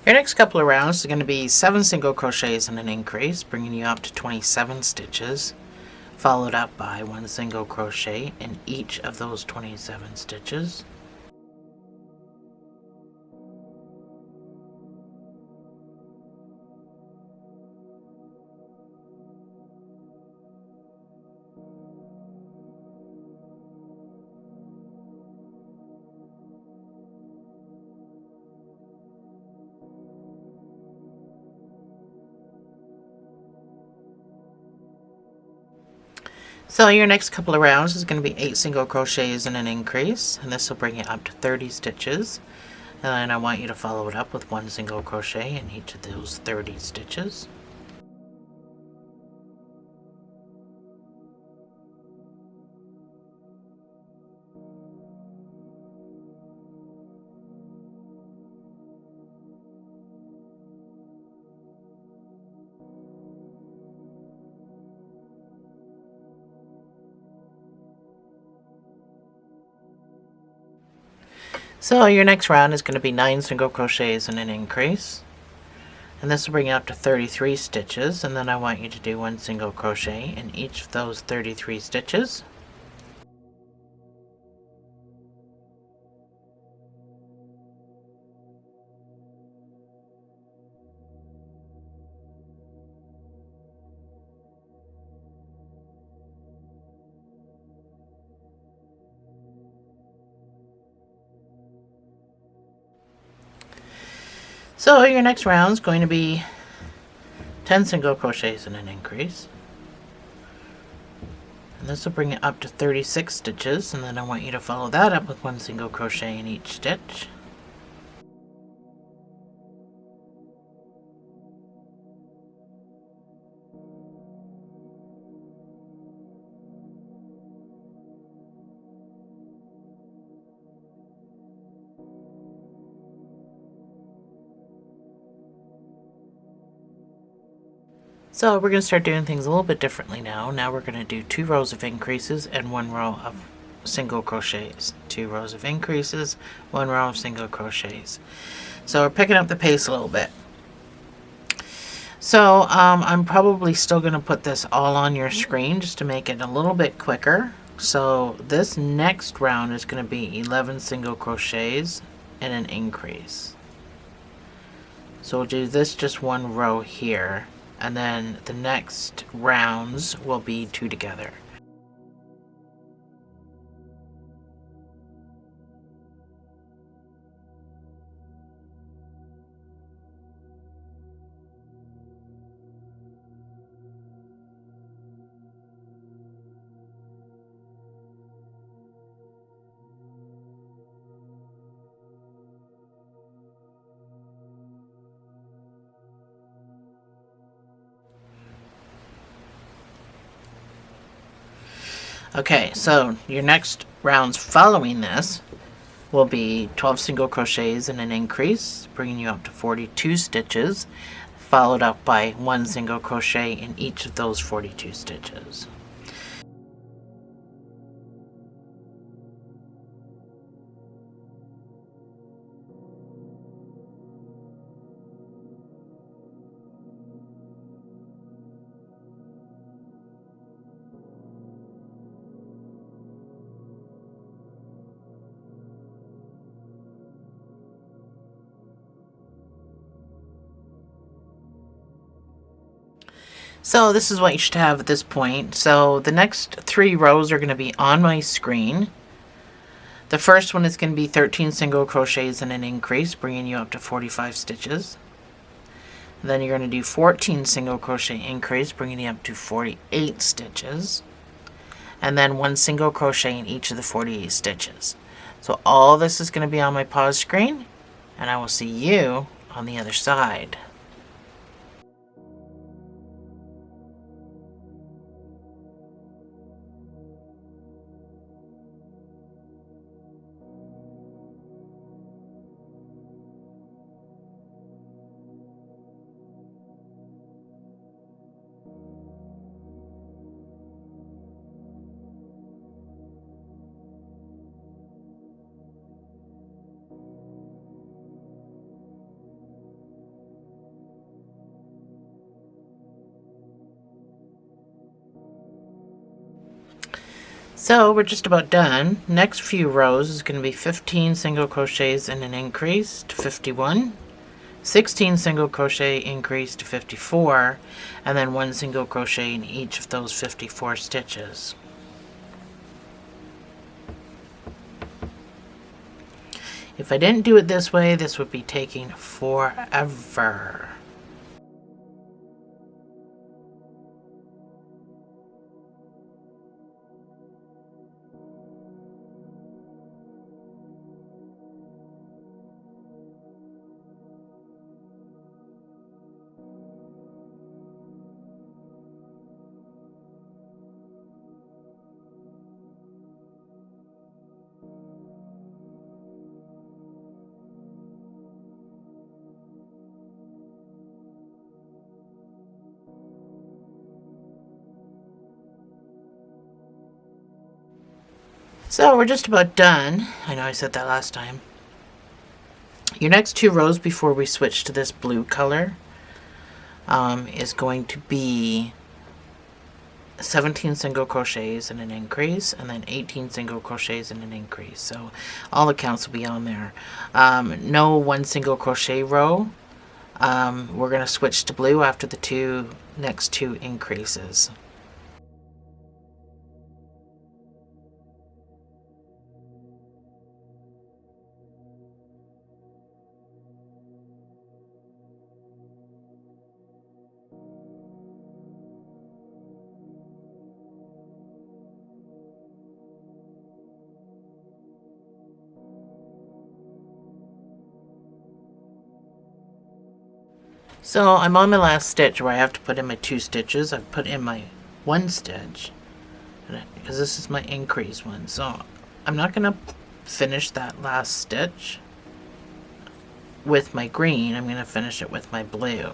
Your next couple of rounds is going to be 7 single crochets and an increase, bringing you up to 27 stitches, followed up by 1 single crochet in each of those 27 stitches. So your next couple of rounds is going to be 8 single crochets and an increase, and this will bring you up to 30 stitches. And then I want you to follow it up with 1 single crochet in each of those 30 stitches. So your next round is going to be 9 single crochets and an increase, and this will bring you up to 33 stitches, and then I want you to do 1 single crochet in each of those 33 stitches. So your next round is going to be 10 single crochets and an increase. And this will bring it up to 36 stitches, and then I want you to follow that up with 1 single crochet in each stitch. So we're going to start doing things a little bit differently now. Now we're going to do 2 rows of increases and 1 row of single crochets. 2 rows of increases, 1 row of single crochets. So we're picking up the pace a little bit. So I'm probably still going to put this all on your screen just to make it a little bit quicker. So this next round is going to be 11 single crochets and an increase. So we'll do this just 1 row here, and then the next rounds will be 2 together. Okay, so your next rounds following this will be 12 single crochets and an increase, bringing you up to 42 stitches, followed up by 1 single crochet in each of those 42 stitches. So this is what you should have at this point. So the next 3 rows are going to be on my screen. The first one is going to be 13 single crochets and an increase, bringing you up to 45 stitches. Then you're going to do 14 single crochet increase, bringing you up to 48 stitches. And then 1 single crochet in each of the 48 stitches. So all this is going to be on my pause screen, and I will see you on the other side. So we're just about done. Next few rows is going to be 15 single crochets and an increase to 51, 16 single crochet increase to 54, and then 1 single crochet in each of those 54 stitches. If I didn't do it this way, this would be taking forever. So we're just about done. I know I said that last time. Your next 2 rows before we switch to this blue color is going to be 17 single crochets and an increase, and then 18 single crochets and an increase. So all the counts will be on there. No 1 single crochet row. We're going to switch to blue after the next two increases. So I'm on my last stitch where I have to put in my 2 stitches. I've put in my 1 stitch because this is my increase one. So I'm not going to finish that last stitch with my green. I'm going to finish it with my blue.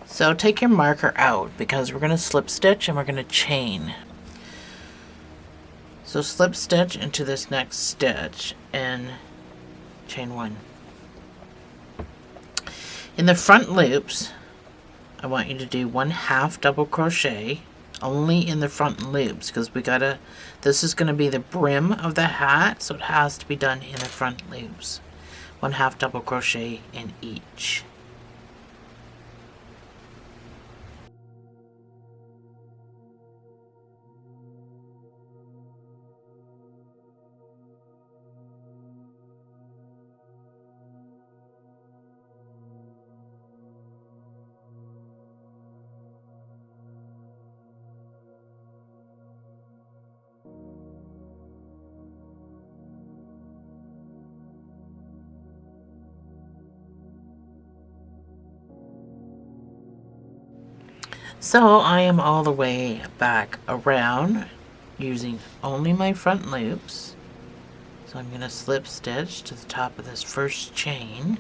So take your marker out because we're going to slip stitch and we're going to chain. So slip stitch into this next stitch and chain 1. In the front loops, I want you to do 1/2 double crochet only in the front loops because this is going to be the brim of the hat, so it has to be done in the front loops. 1/2 double crochet in each. So I am all the way back around using only my front loops. So I'm going to slip stitch to the top of this first chain.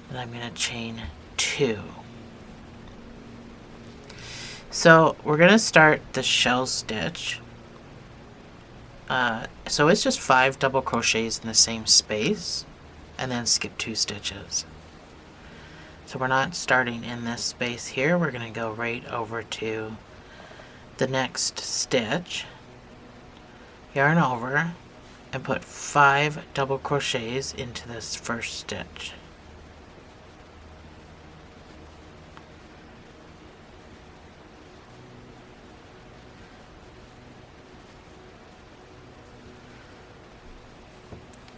And I'm going to chain 2. So we're going to start the shell stitch. So it's just 5 double crochets in the same space and then skip 2 stitches. So we're not starting in this space here. We're going to go right over to the next stitch, yarn over, and put 5 double crochets into this first stitch.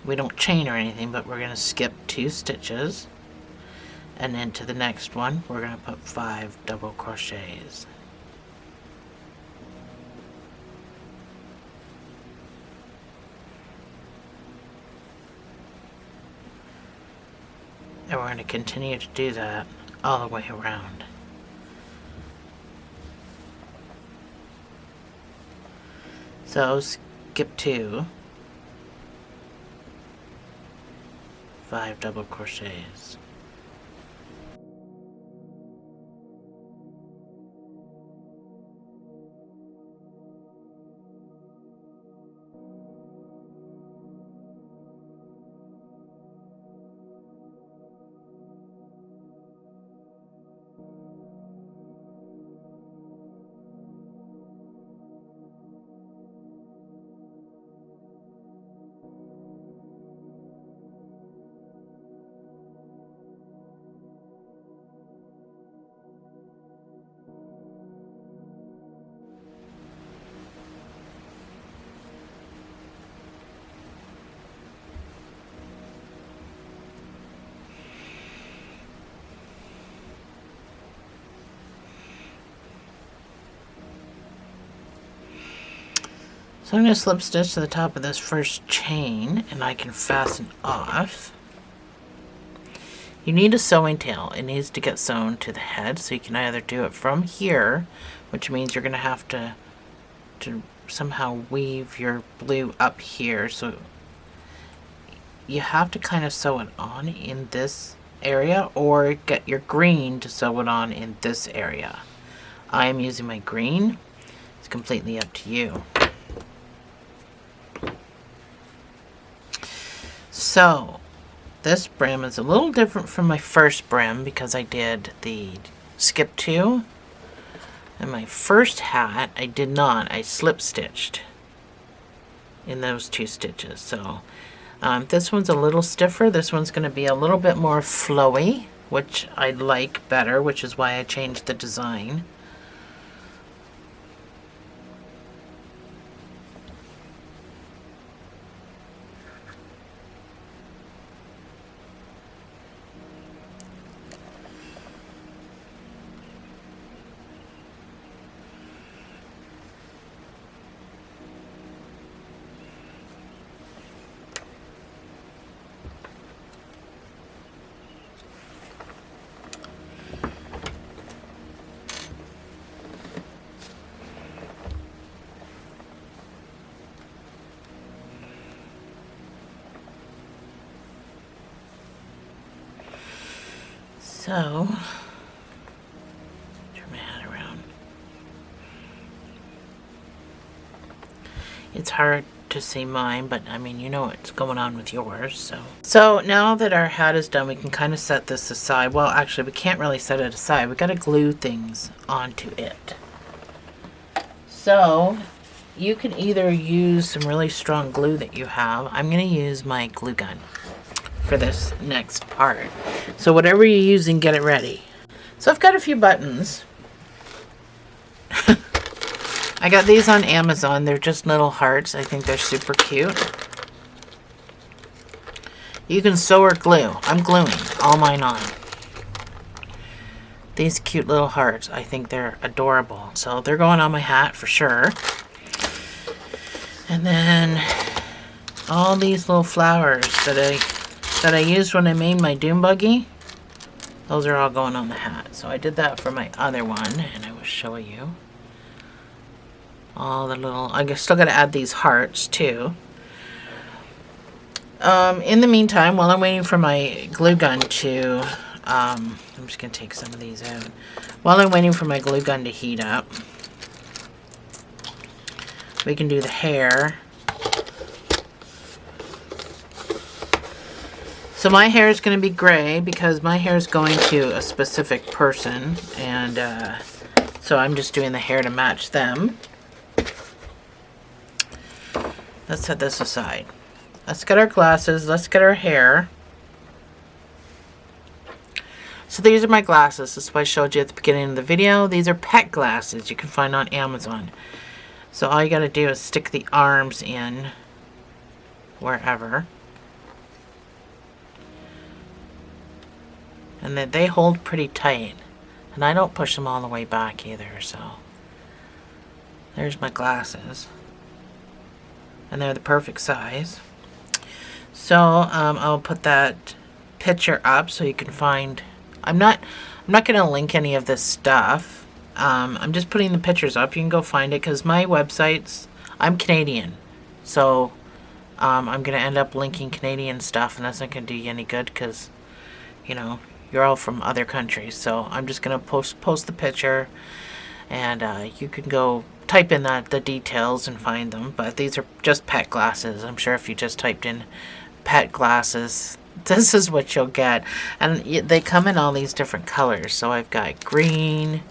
We don't chain or anything, but we're going to skip 2 stitches. And into the next one, we're going to put 5 double crochets. And we're going to continue to do that all the way around. So skip 2, 5 double crochets. So I'm going to slip stitch to the top of this first chain, and I can fasten off. You need a sewing tail. It needs to get sewn to the head, so you can either do it from here, which means you're going to have to somehow weave your blue up here. So you have to kind of sew it on in this area, or get your green to sew it on in this area. I am using my green. It's completely up to you. So this brim is a little different from my first brim because I did the skip 2. And my first hat, I did not. I slip stitched in those 2 stitches. So this one's a little stiffer. This one's going to be a little bit more flowy, which I like better, which is why I changed the design. So, turn my hat around. It's hard to see mine, but I mean, you know what's going on with yours. So now that our hat is done, we can kind of set this aside. Well, actually, we can't really set it aside. We got to glue things onto it. So you can either use some really strong glue that you have. I'm going to use my glue gun for this next part. So whatever you're using, get it ready. So I've got a few buttons. I got these on Amazon. They're just little hearts. I think they're super cute. You can sew or glue. I'm gluing all mine on. These cute little hearts. I think they're adorable. So they're going on my hat for sure. And then all these little flowers that I used when I made my Doom Buggy, those are all going on the hat. So I did that for my other one, and I will show you all the little, I still got to add these hearts too. In the meantime, while I'm waiting for my glue gun to, I'm just going to take some of these out. While I'm waiting for my glue gun to heat up, we can do the hair. So my hair is going to be gray because my hair is going to a specific person, and so I'm just doing the hair to match them. Let's set this aside. Let's get our glasses. Let's get our hair. So these are my glasses. This is what I showed you at the beginning of the video. These are pet glasses you can find on Amazon. So all you got to do is stick the arms in wherever. And then they hold pretty tight. And I don't push them all the way back either, so. There's my glasses. And they're the perfect size. So I'll put that picture up so you can find. I'm not going to link any of this stuff. I'm just putting the pictures up. You can go find it because my websites. I'm Canadian, so I'm going to end up linking Canadian stuff, and that's not going to do you any good because, you know, you're all from other countries. So I'm just going to post the picture, and you can go type in the details and find them. But these are just pet glasses. I'm sure if you just typed in pet glasses, this is what you'll get. And they come in all these different colors. So I've got green,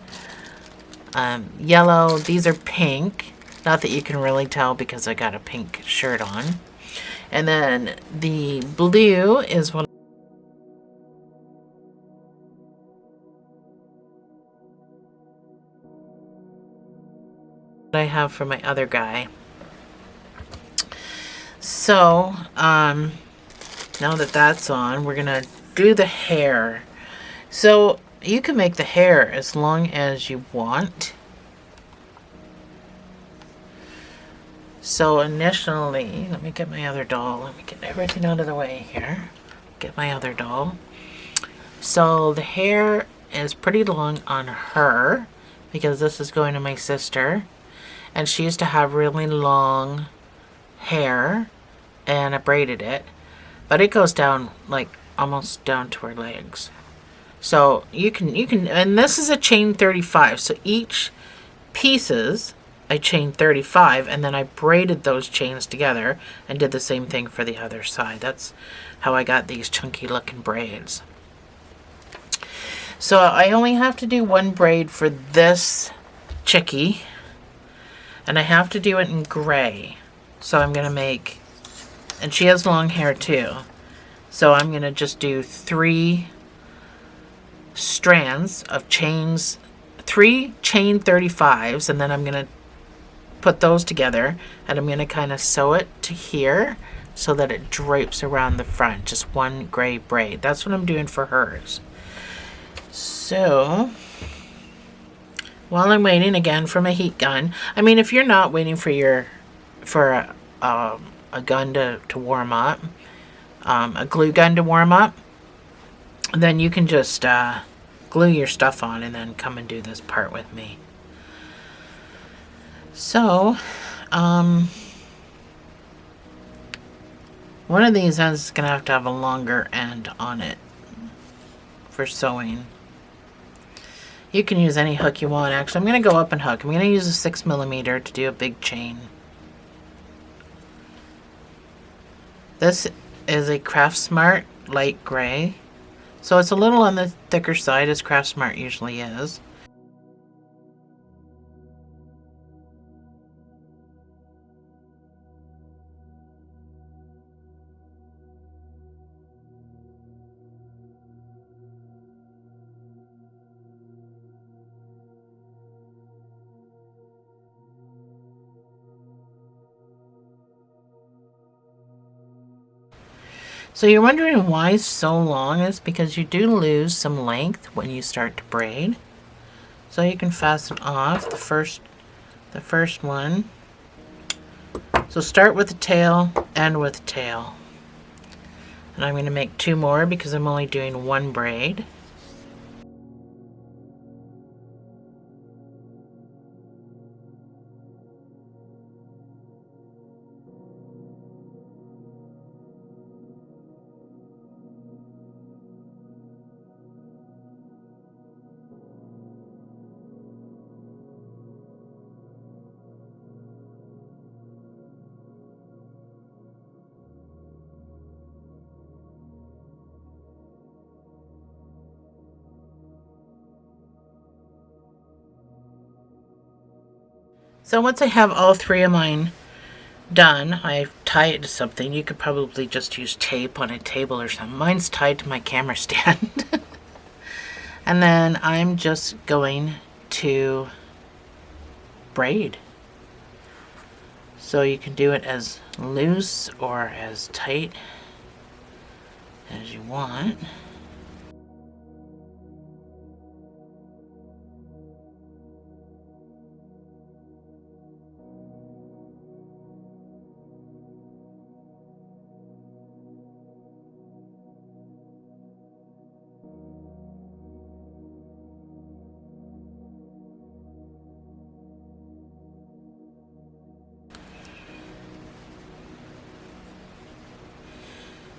yellow. These are pink. Not that you can really tell because I got a pink shirt on. And then the blue is what I have for my other guy. So now that that's on, we're gonna do the hair. So you can make the hair as long as you want. So initially, let me get my other doll. Let me get everything out of the way here. Get my other doll. So the hair is pretty long on her because this is going to my sister. And she used to have really long hair and I braided it. But it goes down like almost down to her legs. So you can, and this is a chain 35. So each pieces I chained 35 and then I braided those chains together and did the same thing for the other side. That's how I got these chunky looking braids. So I only have to do one braid for this chickie and I have to do it in gray. So I'm going to make, and she has long hair too, so I'm going to just do 3 strands of chains, 3 chain 35s, and then I'm going to put those together and I'm going to kind of sew it to here so that it drapes around the front, just one gray braid. That's what I'm doing for hers. So while I'm waiting again for my heat gun, I mean, if you're not waiting for a gun to warm up, a glue gun to warm up, then you can just glue your stuff on and then come and do this part with me. So, one of these ends is going to have a longer end on it for sewing. You can use any hook you want. Actually, I'm going to go up and hook. I'm going to use a 6mm to do a big chain. This is a Craft Smart light gray. So it's a little on the thicker side, as Craft Smart usually is. So you're wondering why so long? It's because you do lose some length when you start to braid. So you can fasten off the first one. So start with the tail, end with the tail. And I'm going to make 2 more because I'm only doing 1 braid. So once I have all 3 of mine done, I tie it to something. You could probably just use tape on a table or something. Mine's tied to my camera stand. And then I'm just going to braid. So you can do it as loose or as tight as you want.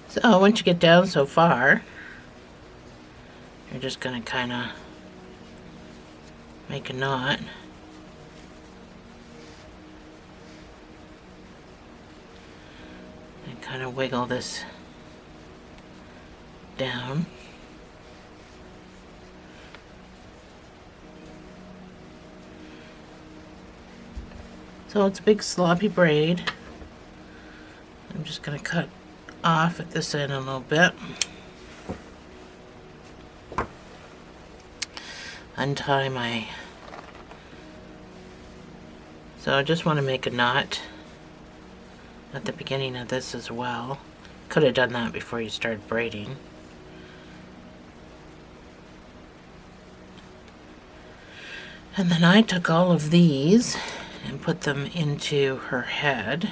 So once you get down so far, you're just going to kind of make a knot. And kind of wiggle this down. So it's a big sloppy braid. I'm just going to cut off at this end a little bit. Untie my... So I just want to make a knot at the beginning of this as well. Could have done that before you started braiding. And then I took all of these and put them into her head.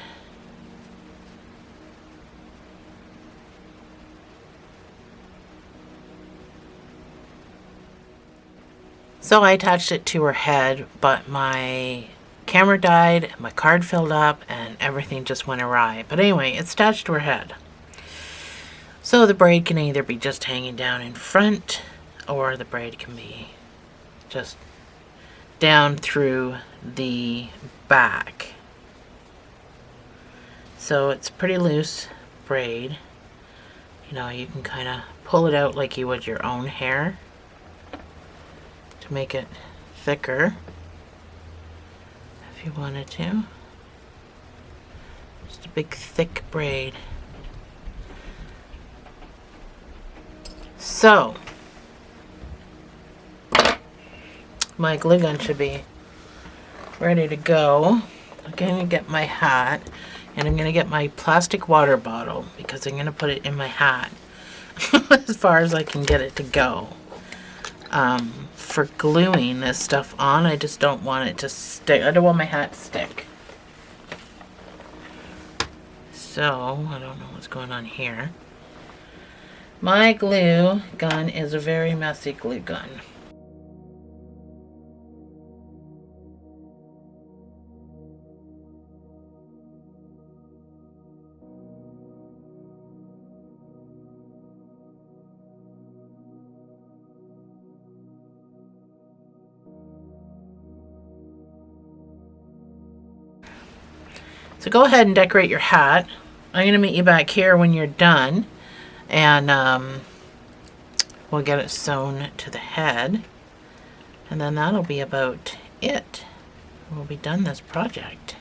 So I attached it to her head, but my camera died, my card filled up, and everything just went awry. But anyway, it's attached to her head. So the braid can either be just hanging down in front, or the braid can be just down through the back. So it's pretty loose braid. You know, you can kind of pull it out like you would your own hair to make it thicker if you wanted to. Just a big thick braid. So my glue gun should be ready to go. I'm going to get my hat, and I'm going to get my plastic water bottle because I'm going to put it in my hat as far as I can get it to go. For gluing this stuff on, I just don't want it to stick. I don't want my hat to stick. So, I don't know what's going on here. My glue gun is a very messy glue gun. So go ahead and decorate your hat. I'm going to meet you back here when you're done, and we'll get it sewn to the head, and then that'll be about it. We'll be done this project.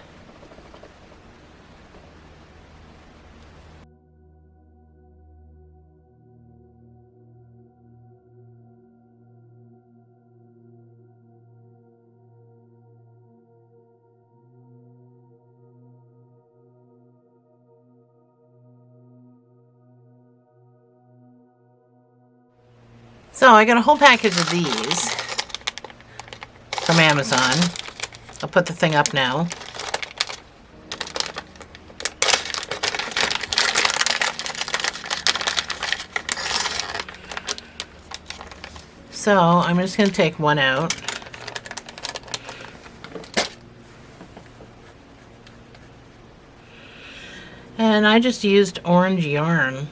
So I got a whole package of these from Amazon. I'll put the thing up now. So I'm just going to take one out. And I just used orange yarn.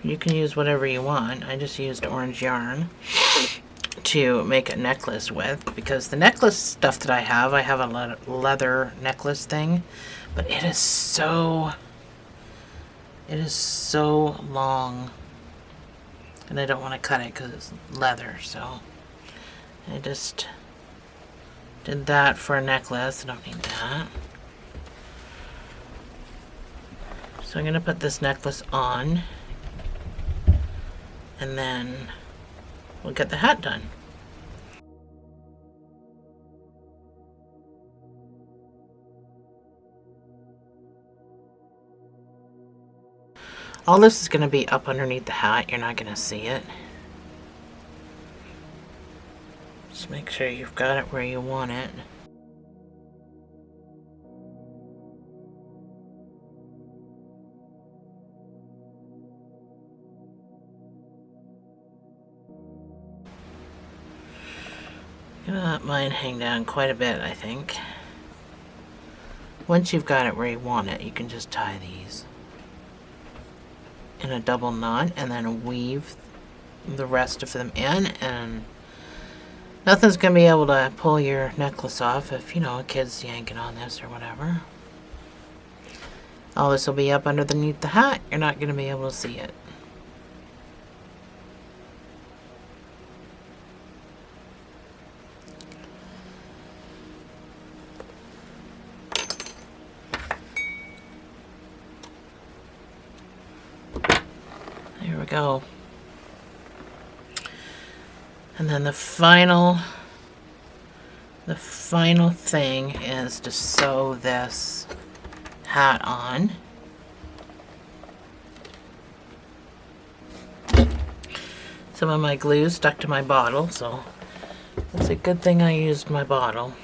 You can use whatever you want. I just used orange yarn to make a necklace with, because the necklace stuff that I have a leather necklace thing, but it is so long, and I don't want to cut it because it's leather, so I just did that for a necklace. I don't need that. So I'm going to put this necklace on, and then we'll get the hat done. All this is going to be up underneath the hat. You're not going to see it. Just make sure you've got it where you want it. I'm gonna let mine hang down quite a bit, I think. Once you've got it where you want it, you can just tie these in a double knot and then weave the rest of them in, and nothing's gonna be able to pull your necklace off if, you know, a kid's yanking on this or whatever. All this will be up underneath the hat. You're not gonna be able to see it. There we go. And then the final thing is to sew this hat on. Some of my glue stuck to my bottle, so it's a good thing I used my bottle.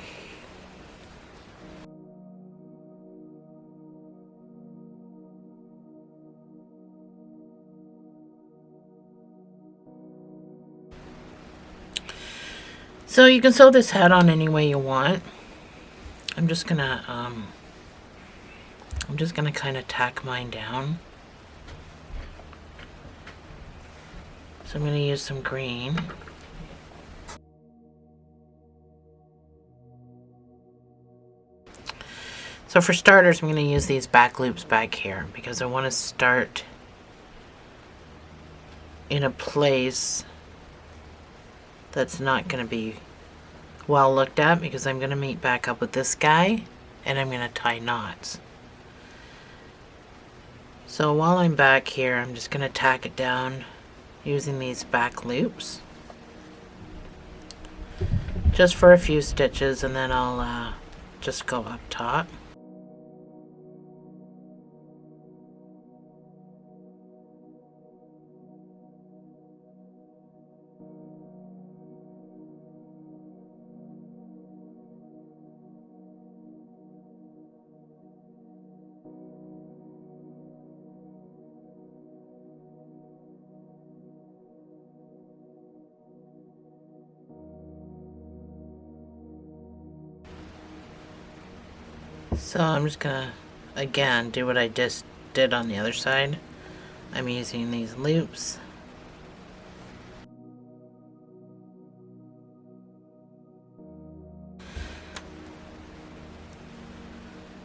So you can sew this hat on any way you want. I'm just gonna kind of tack mine down. So I'm gonna use some green. So for starters, I'm going to use these back loops back here because I want to start in a place that's not going to be well looked at, because I'm going to meet back up with this guy and I'm going to tie knots. So while I'm back here, I'm just going to tack it down using these back loops just for a few stitches, and then I'll just go up top. So I'm just gonna, again, do what I just did on the other side. I'm using these loops.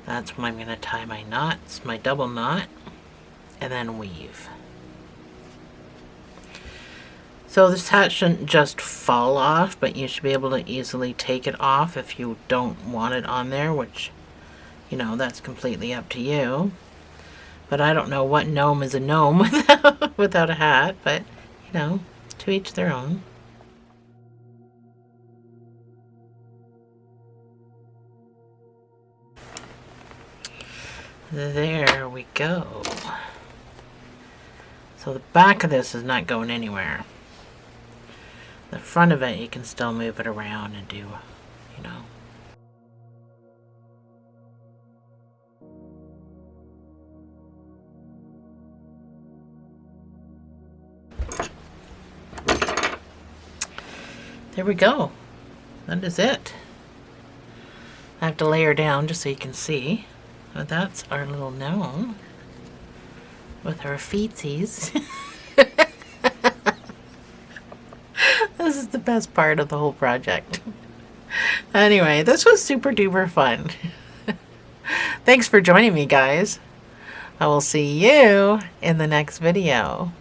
That's when I'm gonna tie my knots, my double knot, and then weave. So this hat shouldn't just fall off, but you should be able to easily take it off if you don't want it on there, which, you know, that's completely up to you. But I don't know what gnome is a gnome without a hat, but, you know, to each their own. There we go. So the back of this is not going anywhere. The front of it, you can still move it around and do, you know. There we go. That is it. I have to lay her down just so you can see. But that's our little gnome with her feetsies. This is the best part of the whole project. Anyway, this was super duper fun. Thanks for joining me, guys. I will see you in the next video.